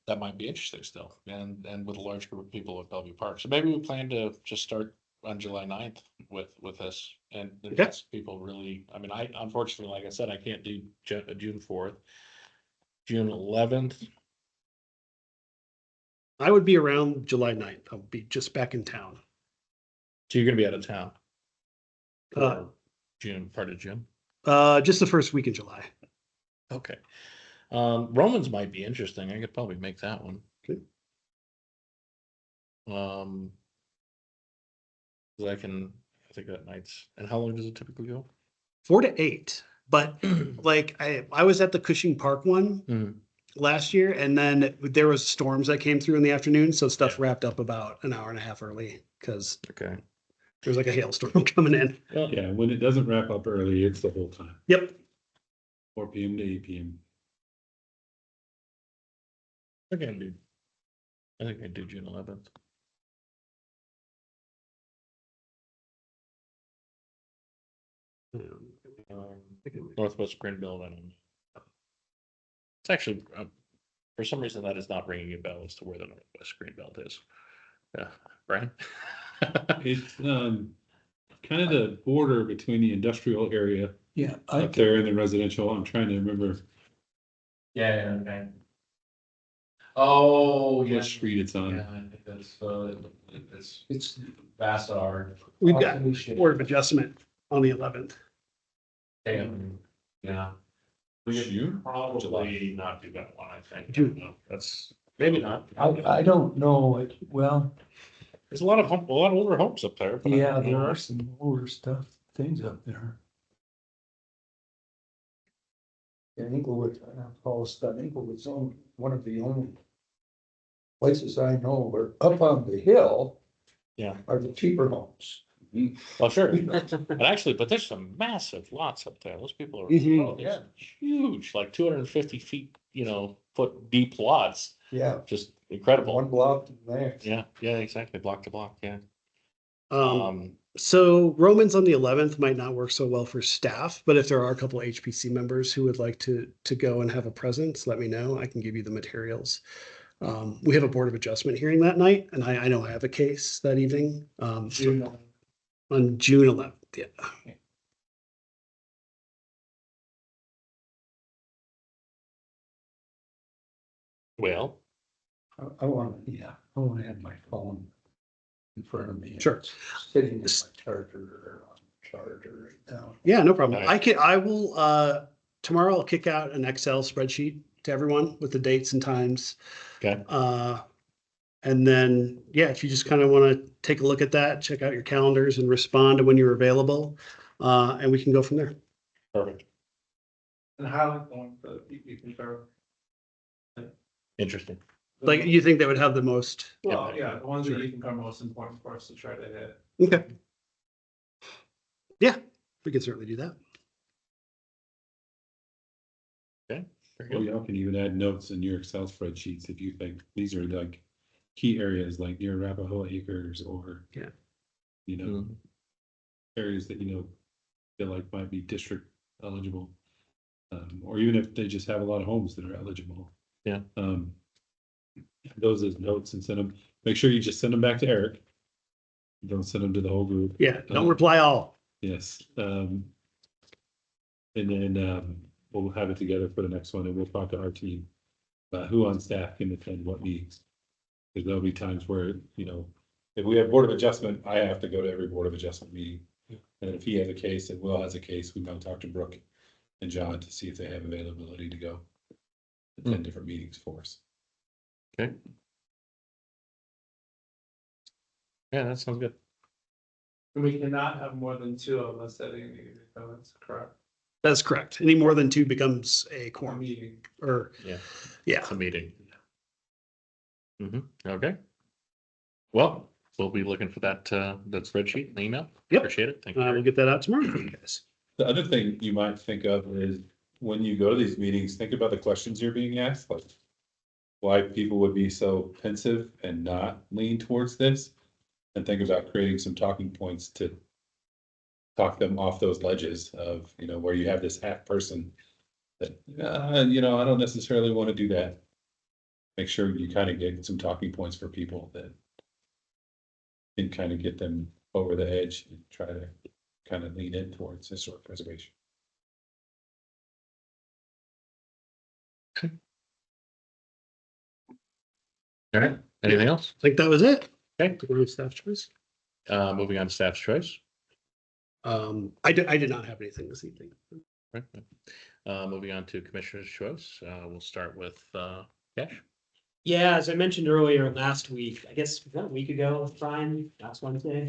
That might be interesting still, and with a large group of people at Bellevue Park. So maybe we plan to just start on July 9th with this, and that's people really, I mean, I unfortunately, like I said, I can't do June 4th. June 11th. I would be around July 9th. I'll be just back in town. So you're gonna be out of town. Uh, Part of June. Just the first week in July. Okay. Romans might be interesting. I could probably make that one. Okay. I think that night's, and how long does it typically go? 4 to 8. But like I was at the Cushing Park one last year, and then there was storms that came through in the afternoon, so stuff wrapped up about an hour and a half early because Okay. there was like a hailstorm coming in. Yeah, when it doesn't wrap up early, it's the whole time, Yep. 4 PM to 8 PM. I think I do June 11th. Northwest Greenbelt, I don't know. It's actually, for some reason, that is not ringing a bell as to where the Northwest Greenbelt is. Yeah, Brian? It's kind of the border between the industrial area Yeah, up there and the residential. I'm trying to remember Yeah, okay. Oh, which street it's on. Yeah, I think that's, it's Vassar. We've got Board of Adjustment on the 11th. Yeah. June? Probably not do that one, I think. June. That's, maybe not. I don't know it, well, There's a lot of older homes up there. But I yeah, don't there know. are some older things up there. Yeah, Inglewood, Inglewood's one of the only places I know where up on the hill. Yeah. Are the cheaper homes. Well, sure. And actually, but there's some massive lots up there. Those people are Mhm. huge, like 250 feet, foot deep lots. Yeah, Just incredible. one block to the next. Yeah, exactly. Block to block. Yeah. So Romans on the 11th might not work so well for staff, but if there are a couple HPC members who would like to go and have a presence, let me know. I can give you the materials. We have a Board of Adjustment hearing that night, and I know I have a case that evening, June, on June 11th, yeah. Well, I want to have my phone in front of me. Sure. It's sitting in my charger right now. Yeah, no problem. Alright. I will, tomorrow I'll kick out an Excel spreadsheet to everyone with the dates and times. okay, And then, yeah, if you just kind of want to take a look at that, check out your calendars and respond to when you're available. And we can go from there. perfect, and highlight the one that you can cover. interesting. Like, you think that would have the most, Well, yeah, the ones that you think are most important for us to try to hit. okay. Yeah, we can certainly do that. Very Well, good. y'all can even add notes in your Excel spreadsheets if you think these are like key areas like near Arapahoe Acres or. Yeah. You know, Mhm. areas that, feel like might be district eligible. Or even if they just have a lot of homes that are eligible. Yeah. Those as notes and send them, make sure you just send them back to Eric. Don't send them to the whole group. Yeah, don't reply all. Yes, and then, we'll have it together for the next one and we'll talk to our team. About who on staff can attend what meetings. Because there'll be times where, if we have Board of Adjustment, I have to go to every Board of Adjustment meeting. And if he has a case and Will has a case, we gotta talk to Brooke and John to see if they have availability to go. Attend different meetings for us. Okay. Yeah, that sounds good. And we cannot have more than two of us at any meeting, that's correct. That's correct. Any more than two becomes a Or quorum meeting. or, Yeah. yeah. It's a meeting. Okay. Well, we'll be looking for that spreadsheet and email. Yep. Appreciate it. Thank you. We'll get that out tomorrow for you guys. The other thing you might think of is when you go to these meetings, think about the questions you're being asked, like. Why people would be so pensive and not lean towards this. And think about creating some talking points to. Talk them off those ledges of, where you have this half person. That, I don't necessarily want to do that. Make sure you kind of get some talking points for people that. Can kind of get them over the edge and try to kind of lean in towards historic preservation. All right. Anything else? I think that was it. Okay. Staff choice. Moving on to staff's choice. I did not have anything this evening. Right. Moving on to commissioner's choice. We'll start with Cash. Yeah, as I mentioned earlier, last week, I guess, was that a week ago, Brian, last Wednesday?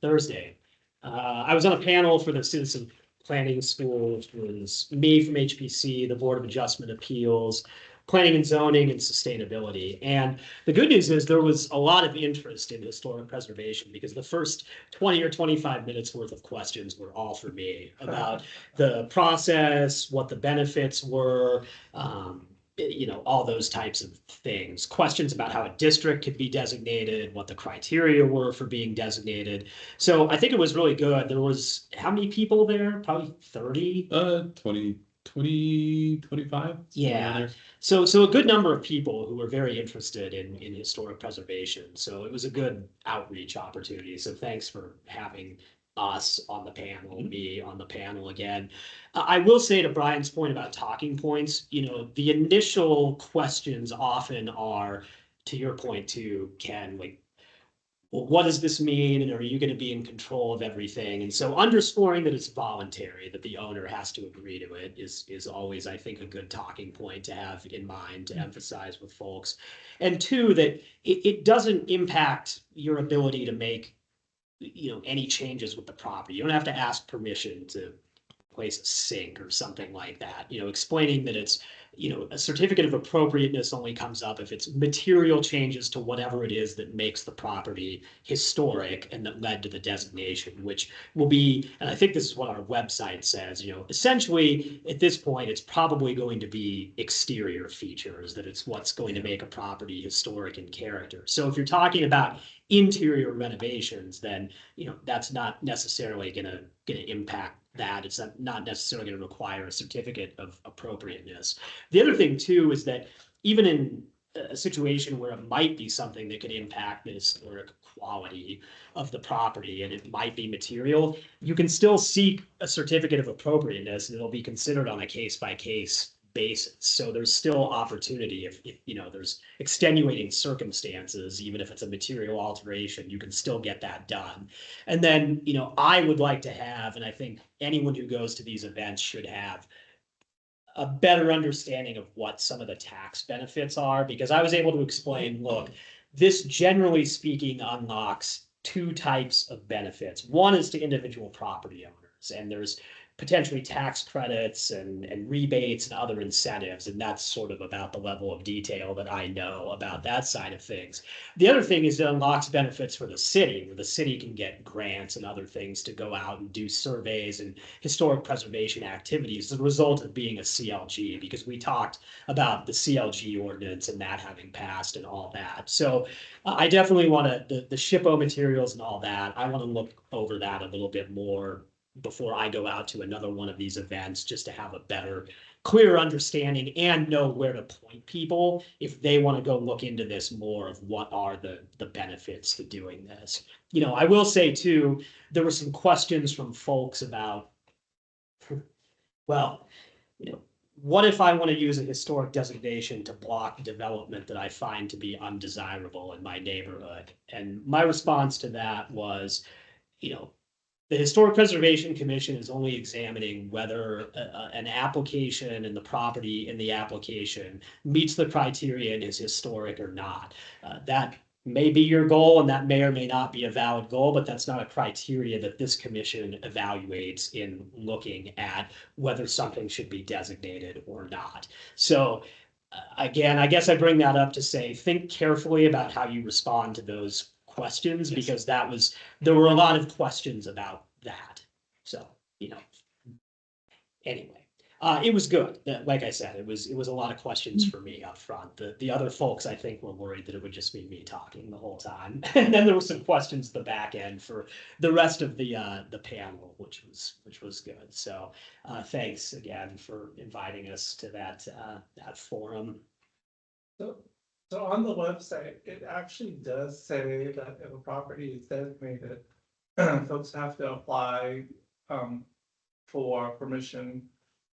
Thursday. I was on a panel for the Citizen Planning School, which was me from HPC, the Board of Adjustment Appeals, Planning and Zoning, and Sustainability. And the good news is there was a lot of interest in historic preservation because the first 20 or 25 minutes worth of questions were all for me about the process, what the benefits were, all those types of things. Questions about how a district could be designated, what the criteria were for being designated. So I think it was really good. There was, how many people there? Probably 30? 25. Yeah. So a good number of people who were very interested in historic preservation. So it was a good outreach opportunity. So thanks for having us on the panel, me on the panel again. I will say to Brian's point about talking points, the initial questions often are, to your point too, Ken, like, well, what does this mean? And are you going to be in control of everything? And so underscoring that it's voluntary, that the owner has to agree to it is always, I think, a good talking point to have in mind, to emphasize with folks. And two, that it doesn't impact your ability to make, any changes with the property. You don't have to ask permission to place a sink or something like that, explaining that it's, a certificate of appropriateness only comes up if it's material changes to whatever it is that makes the property historic and that led to the designation, which will be, and I think this is what our website says, essentially at this point, it's probably going to be exterior features, that it's what's going to make a property historic in character. So if you're talking about interior renovations, then, that's not necessarily going to impact that. It's not necessarily going to require a certificate of appropriateness. The other thing too is that even in a situation where it might be something that could impact the historic quality of the property and it might be material, you can still seek a certificate of appropriateness and it'll be considered on a case by case basis. So there's still opportunity if you know there's extenuating circumstances, even if it's a material alteration, you can still get that done. And then, you know, I would like to have, and I think anyone who goes to these events should have, a better understanding of what some of the tax benefits are, because I was able to explain, look, this generally speaking unlocks two types of benefits. One is to individual property owners, and there's potentially tax credits and rebates and other incentives. And that's sort of about the level of detail that I know about that side of things. The other thing is it unlocks benefits for the city, where the city can get grants and other things to go out and do surveys and historic preservation activities as a result of being a CLG, because we talked about the CLG ordinance and that having passed and all that. So I definitely want to, the SHPO materials and all that, I want to look over that a little bit more before I go out to another one of these events, just to have a better, clearer understanding and know where to point people if they want to go look into this more of what are the benefits to doing this. You know, I will say too, there were some questions from folks about, well, you know, what if I want to use a historic designation to block development that I find to be undesirable in my neighborhood? And my response to that was, you know, the Historic Preservation Commission is only examining whether an application and the property in the application meets the criteria and is historic or not. That may be your goal, and that may or may not be a valid goal, but that's not a criteria that this commission evaluates in looking at whether something should be designated or not. So again, I guess I bring that up to say, think carefully about how you respond to those questions, because there were a lot of questions about that. So, you know, anyway, it was good. Like I said, it was a lot of questions for me up front. The other folks, I think, were worried that it would just be me talking the whole time. And then there were some questions at the back end for the rest of the panel, which was good. So thanks again for inviting us to that forum. So on the website, it actually does say that if a property is designated, folks have to apply for permission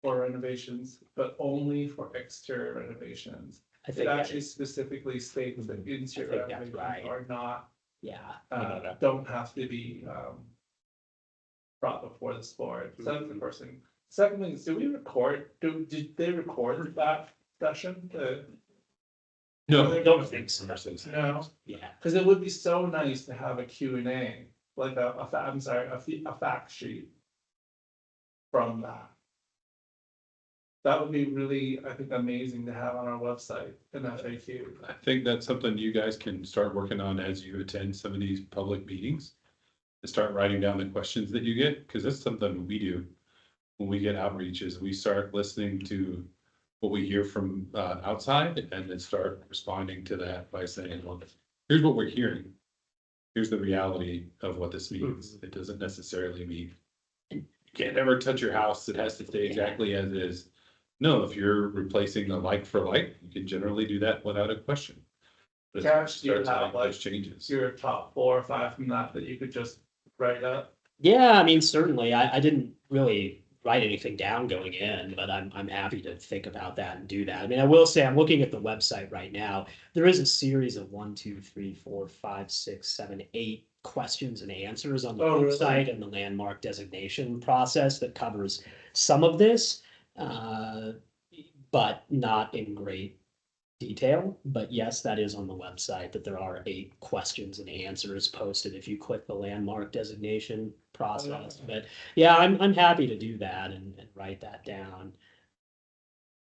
for renovations, but only for exterior renovations. I It think actually specifically states that interior think that's renovations right. are not, yeah. don't have to be brought before this board. So that's the first thing. Second thing is, did they record that session? No, I don't think so. No, Yeah. because it would be so nice to have a Q&A, like a fact sheet from that. That would be really, I think, amazing to have on our website, an FAQ. I think that's something you guys can start working on as you attend some of these public meetings. To start writing down the questions that you get, because that's something we do when we get outreaches. We start listening to what we hear from outside and then start responding to that by saying, well, here's what we're hearing. Here's the reality of what this means. It doesn't necessarily mean you can't ever touch your house. It has to stay exactly as it is. No, if you're replacing the like for like, you can generally do that without a question. But Cash, do you starts have having like those changes. your top 4 or 5 from that you could just write up? Yeah, I mean, certainly. I didn't really write anything down going in, but I'm happy to think about that and do that. I mean, I will say I'm looking at the website right now. There is a series of 1, 2, 3, 4, 5, 6, 7, 8 questions and answers on the website and the landmark designation process that covers some of this, but not in great detail. But yes, that is on the website, that there are 8 questions and answers posted if you click the landmark designation process. But yeah, I'm happy to do that and write that down.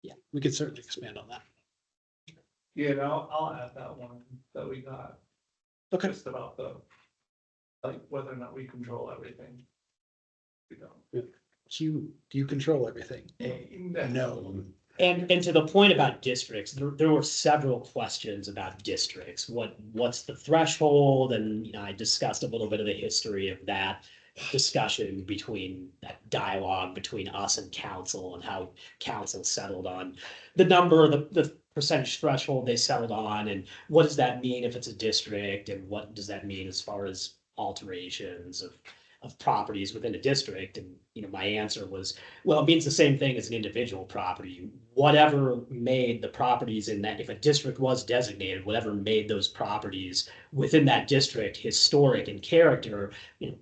Yeah, we could certainly expand on that. Yeah, I'll add that one that we got. Okay. Just about like whether or not we control everything. We don't. Do you control everything? No. And to the point about districts, there were several questions about districts. What's the threshold? And I discussed a little bit of the history of that discussion between that dialogue between us and council and how council settled on the number, the percentage threshold they settled on, and what does that mean if it's a district, and what does that mean as far as alterations of properties within a district. And, my answer was, well, it means the same thing as an individual property. Whatever made the properties in that, if a district was designated, whatever made those properties within that district historic in character,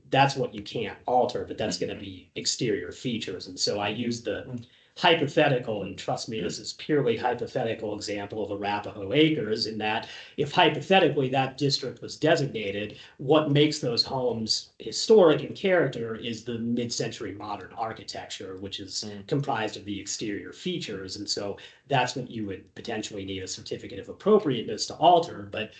that's what you can't alter, but that's going to be exterior features. And so I use the hypothetical, and trust me, this is purely hypothetical example of Arapahoe Acres, in that if hypothetically that district was designated, what makes those homes historic in character is the mid-century modern architecture, which is comprised of the exterior features. And so that's what you would potentially need a certificate of appropriateness to alter. But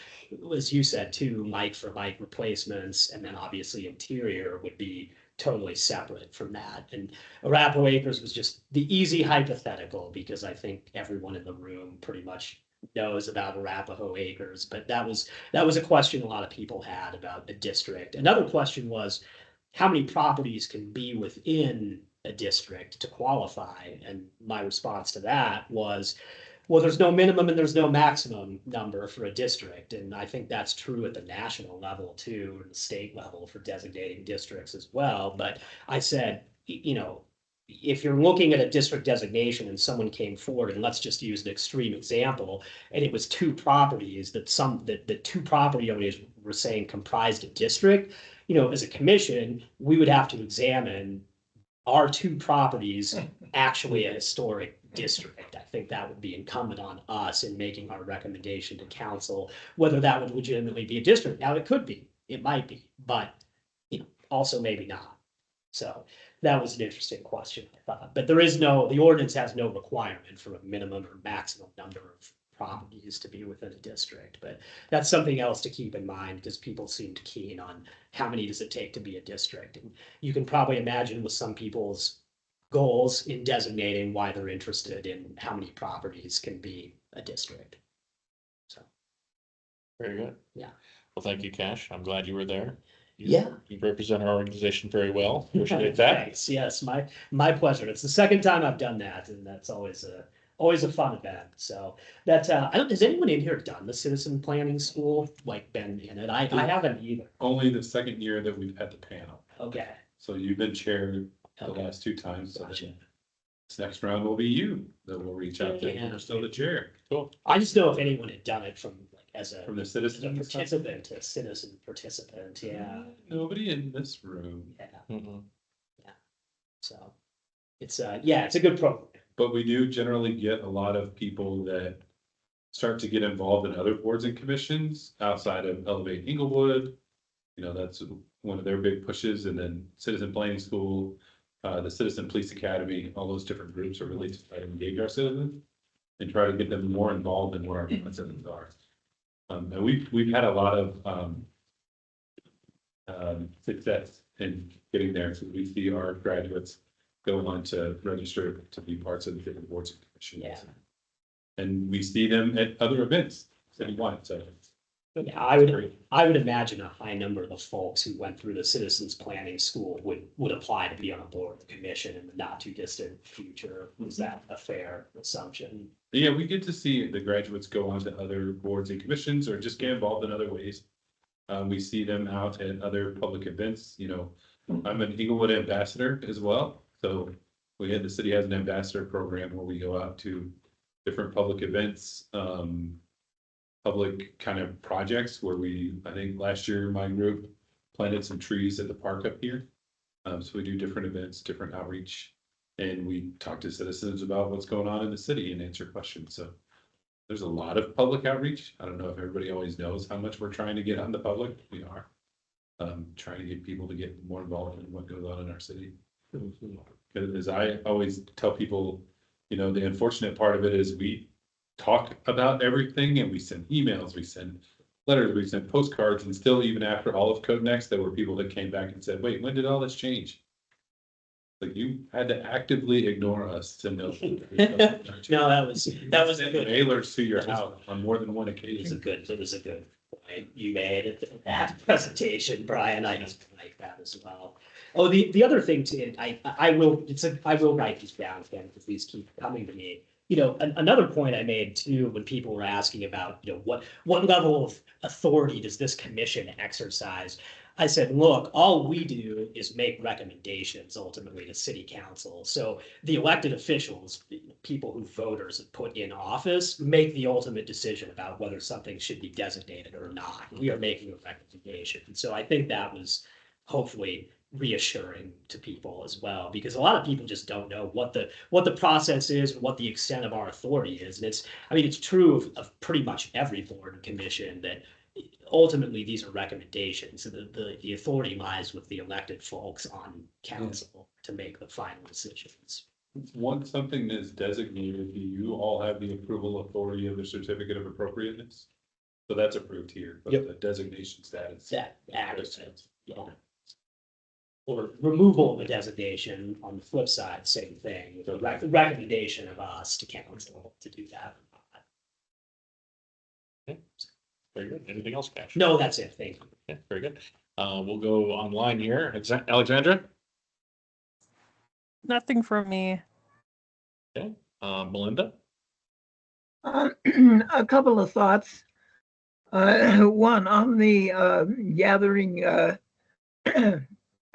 as you said too, Mike, for Mike replacements, and then obviously interior would be totally separate from that. And Arapahoe Acres was just the easy hypothetical, because I think everyone in the room pretty much knows about Arapahoe Acres. But that was a question a lot of people had about the district. Another question was, how many properties can be within a district to qualify? And my response to that was, well, there's no minimum and there's no maximum number for a district. And I think that's true at the national level too, or the state level for designating districts as well. But I said, if you're looking at a district designation and someone came forward, and let's just use an extreme example, and it was two properties that the two property owners were saying comprised a district, as a commission, we would have to examine, are two properties actually a historic district? I think that would be incumbent on us in making our recommendation to council, whether that would legitimately be a district. Now, it could be, it might be, but also maybe not. So that was an interesting question, I thought. But the ordinance has no requirement for a minimum or maximum number of properties to be within a district. But that's something else to keep in mind, because people seemed keen on how many does it take to be a district. And you can probably imagine with some people's goals in designating why they're interested in how many properties can be a district. So. Very good. Yeah. Well, thank you, Cash. I'm glad you were there. You represent our organization very well. Appreciate that. Thanks. Yes, my pleasure. It's the second time I've done that, and that's always a fun event. So that's has anyone in here done the citizen planning school, like been in it? I haven't either. Only the second year that we've had the panel. Okay. So you've been chair the Okay. last two times. So Gotcha. this next round will be you that will reach out to. Yeah. You're still the chair. Cool. I just know if anyone had done it from as a From the as a citizens. participant to citizen participant. Yeah. Nobody in this room, Yeah. Mm-mm. So it's it's a good program. but we do generally get a lot of people that start to get involved in other boards and commissions outside of Elevate Inglewood. That's one of their big pushes, and then Citizen Planning School, the Citizen Police Academy, all those different groups are really to try to engage our citizens and try to get them more involved in what our citizens are. And we've had a lot of success in getting there. So we see our graduates go on to register to be parts of the different boards and commissions. Yeah. And we see them at other events citywide. So Yeah, I would imagine a high number of the folks who went through the citizens planning school would apply to be on a board of the commission in the not too distant future. Is that a fair assumption? yeah, we get to see the graduates go on to other boards and commissions or just get involved in other ways. We see them out at other public events. I'm an Inglewood ambassador as well. So the city has an ambassador program where we go out to different public events, public kind of projects where I think last year my group planted some trees at the park up here. So we do different events, different outreach, and we talk to citizens about what's going on in the city and answer questions. So there's a lot of public outreach. I don't know if everybody always knows how much we're trying to get on the public. We are trying to get people to get more involved in what goes on in our city. Because as I always tell people, the unfortunate part of it is we talk about everything and we send emails, we send letters, we send postcards, and still even after all of Code Next, there were people that came back and said, wait, when did all this change? Like you had to actively ignore us to know. No, that was a good. Mailers to your house on more than one It was occasion. a good point you made at that presentation, Brian. I just like that as well. Oh, the other thing too, I will write these down again, because these keep coming to me. You know, another point I made too, when people were asking about, you know, what level of authority does this commission exercise? I said, look, all we do is make recommendations ultimately to city council. So the elected officials, people who voters have put in office, make the ultimate decision about whether something should be designated or not. We are making a recommendation. And so I think that was hopefully reassuring to people as well, because a lot of people just don't know what the process is, what the extent of our authority is. And it's true of pretty much every board and commission that ultimately these are recommendations. So the authority lies with the elected folks on council to make the final decisions. Once something is designated, do you all have the approval authority of the certificate of appropriateness? So that's approved here, but Yep. the designation status. That accurate, yeah. Or removal of a designation on the flip side, same thing, the recommendation of us to council to do that. Very good. Anything else, Cash? No, that's it, thank you. Okay, very good. We'll go online here. Alexandra? Nothing from me. Okay. Melinda? A couple of thoughts. One on the gathering,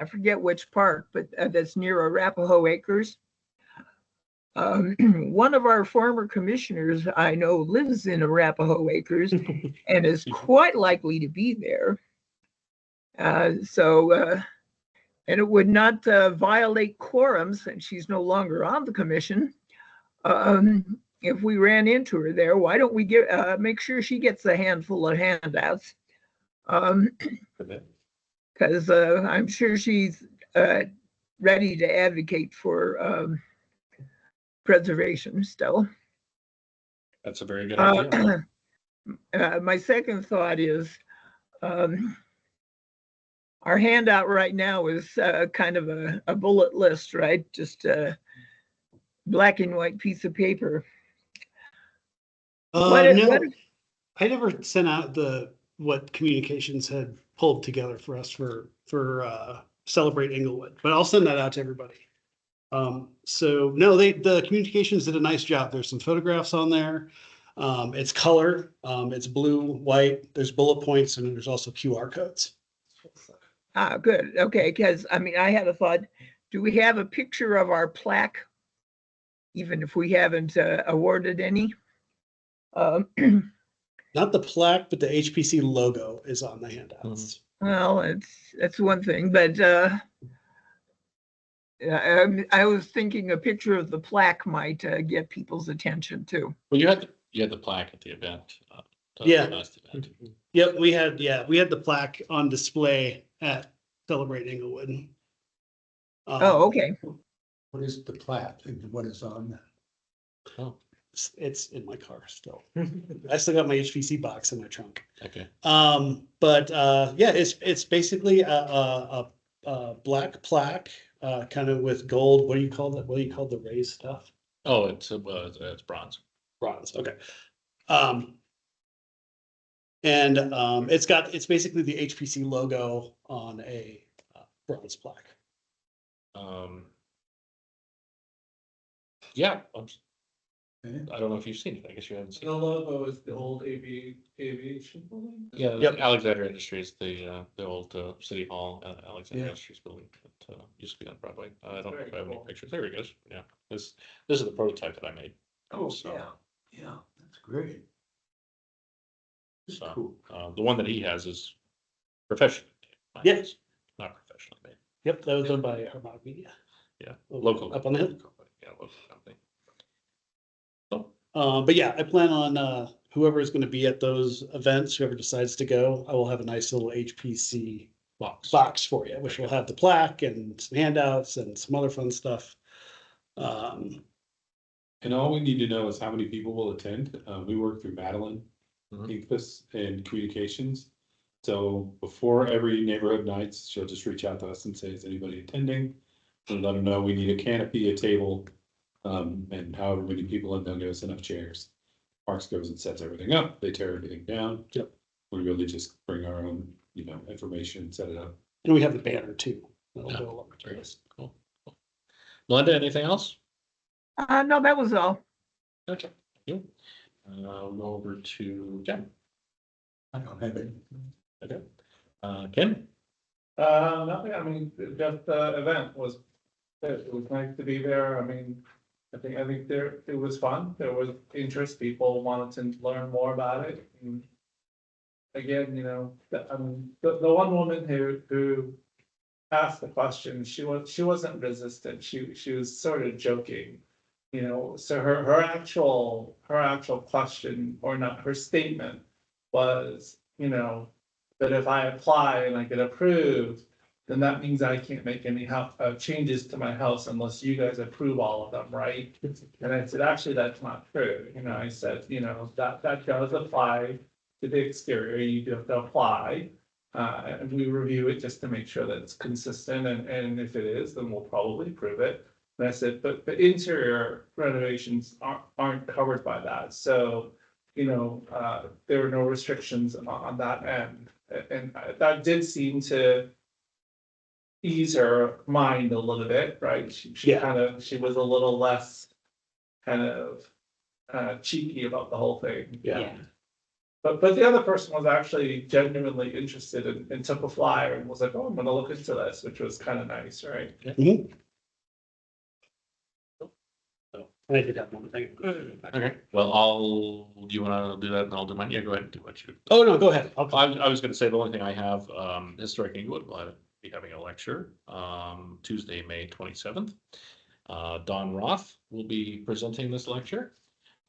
I forget which park, but that's near Arapahoe Acres. One of our former commissioners I know lives in Arapahoe Acres and is quite likely to be there. And it would not violate quorum since she's no longer on the commission. If we ran into her there, why don't we make sure she gets a handful of handouts? Because I'm sure she's ready to advocate for preservation still. That's a very good idea. My second thought is our handout right now is kind of a bullet list, right? Just a black and white piece of paper. No, I never sent out what communications had pulled together for us for Celebrate Inglewood, but I'll send that out to everybody. So no, the communications did a nice job. There's some photographs on there. It's color, it's blue, white, there's bullet points, and there's also QR codes. Ah, good. Okay, because I had a thought, do we have a picture of our plaque? Even if we haven't awarded any? Not the plaque, but the HPC logo is on the handouts. Well, that's one thing, but I was thinking a picture of the plaque might get people's attention too. Well, you had the plaque at the event. Yeah. Last event. Yep, we had the plaque on display at Celebrate Inglewood. Oh, okay. What is the plat and what is on that? Oh, It's in my car still. I still got my HPC box in my trunk. okay. But yeah, it's basically a black plaque, kind of with gold. What do you call that? What do you call the raised stuff? Oh, it's bronze. Bronze. Okay. It's basically the HPC logo on a bronze plaque. Yeah, Okay. I don't know if you've seen it. I guess you haven't seen The it. logo is the old aviation building. Yeah, Yep. Alexander Industries, the old City Hall, Alexander Yeah. Industries building that used to be on Broadway. I don't know if Very I have any cool. pictures. There he goes. Yeah, this is the prototype that I made. Oh, So- yeah, that's great. So, Cool. the one that he has is professionally made. Mine Yeah. is not professionally made. Yep, that was done by Harmonic Media. Yeah, Oh, local. up on the hill. Yeah, local company. But yeah, I plan on whoever is going to be at those events, whoever decides to go, I will have a nice little HPC box for you, which will have the plaque and some handouts and some other fun stuff. And all we need to know is how many people will attend. We work through Madeline, Inclus, and communications. So before every neighborhood nights, she'll just reach out to us and say, is anybody attending? And let them know we need a canopy, a table, and however many people, and they'll give us enough chairs. Parks goes and sets everything up. They tear everything down. Yep. we really just bring our own, information, set it up. And we have the banner too. That'll Yeah, go along with very good. this. Cool. Melinda, anything else? No, that was all. Okay, thank you. We'll go over to Jen. I don't have any. Okay. Ken? Nothing, I mean, just the event was, it was nice to be there, I mean, I think there, it was fun, there was interest, people wanted to learn more about it. And again, the one woman who asked the question, she wasn't resistant, she was sort of joking. So her actual question, or not, her statement was, that if I apply and I get approved, then that means I can't make any changes to my house unless you guys approve all of them, right? And I said, actually, that's not true. I said, that does apply to the exterior. You do have to apply. And we review it just to make sure that it's consistent. And if it is, then we'll probably approve it. And I said, but the interior renovations aren't covered by that. So, there were no restrictions on that end. And that did seem to ease her mind a little bit, right? She was a little less kind of cheeky about the whole thing. Yeah. But the other person was actually genuinely interested and took a flyer and was like, oh, I'm gonna look into this, which was kind of nice, right? Mhm. And I did have one thing. Okay, well, do you want to do that and I'll do mine? Yeah, go ahead and do what you. Oh, no, go ahead. I was gonna say, the only thing I have, Historic Englewood will be having a lecture, Tuesday, May 27th. Don Roth will be presenting this lecture.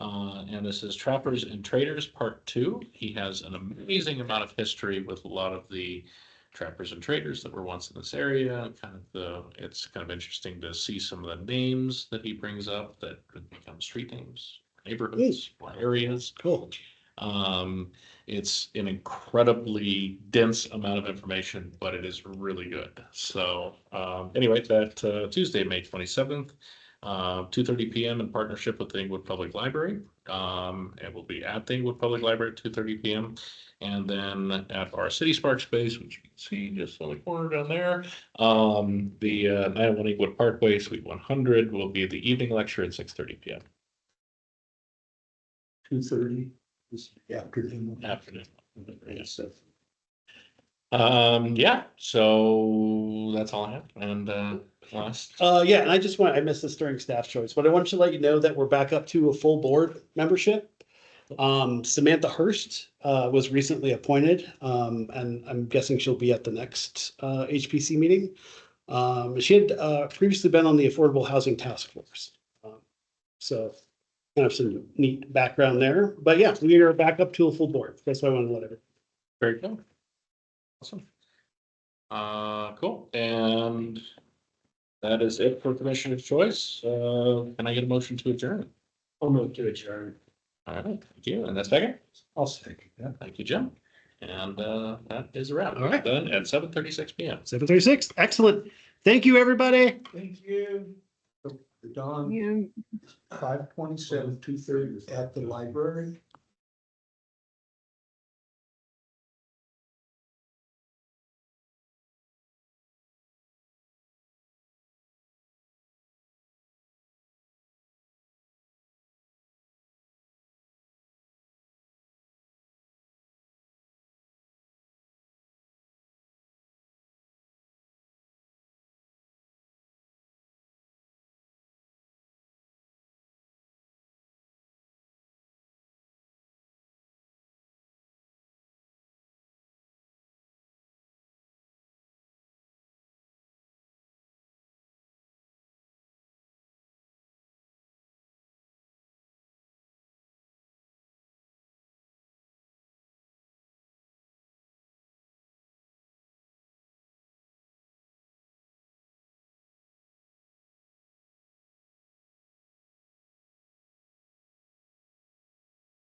And this is Trappers and Traders Part 2. He has an amazing amount of history with a lot of the trappers and traders that were once in this area. It's kind of interesting to see some of the names that he brings up that could become street names, neighborhoods, areas. Cool. It's an incredibly dense amount of information, but it is really good. So anyway, that Tuesday, May 27th, 2:30 p.m. in partnership with the Inglewood Public Library. It will be at the Inglewood Public Library at 2:30 p.m. And then at our City Spark space, which you can see just on the corner down there, the 901 Inglewood Parkway, Suite 100, will be the evening lecture at 6:30 p.m. 2:30 this afternoon. Afternoon. Yeah, so that's all I have. And last. Yeah, and I missed this during staff choice, but I wanted to let you know that we're back up to a full board membership. Samantha Hurst was recently appointed, and I'm guessing she'll be at the next HPC meeting. She had previously been on the Affordable Housing Task Force. So kind of some neat background there. But yeah, we are back up to a full board. That's why I wanted to let everyone. Very good. Awesome. Cool. And that is it for Commissioner's Choice. Can I get a motion to adjourn? I'll move to adjourn. All right, thank you. And that's second. I'll second that. Thank you, Jim. And that is a wrap. All right. Done at 7:36 p.m. 7:36. Excellent. Thank you, everybody. Thank you. Dawn, You 527, 2:30 at the library.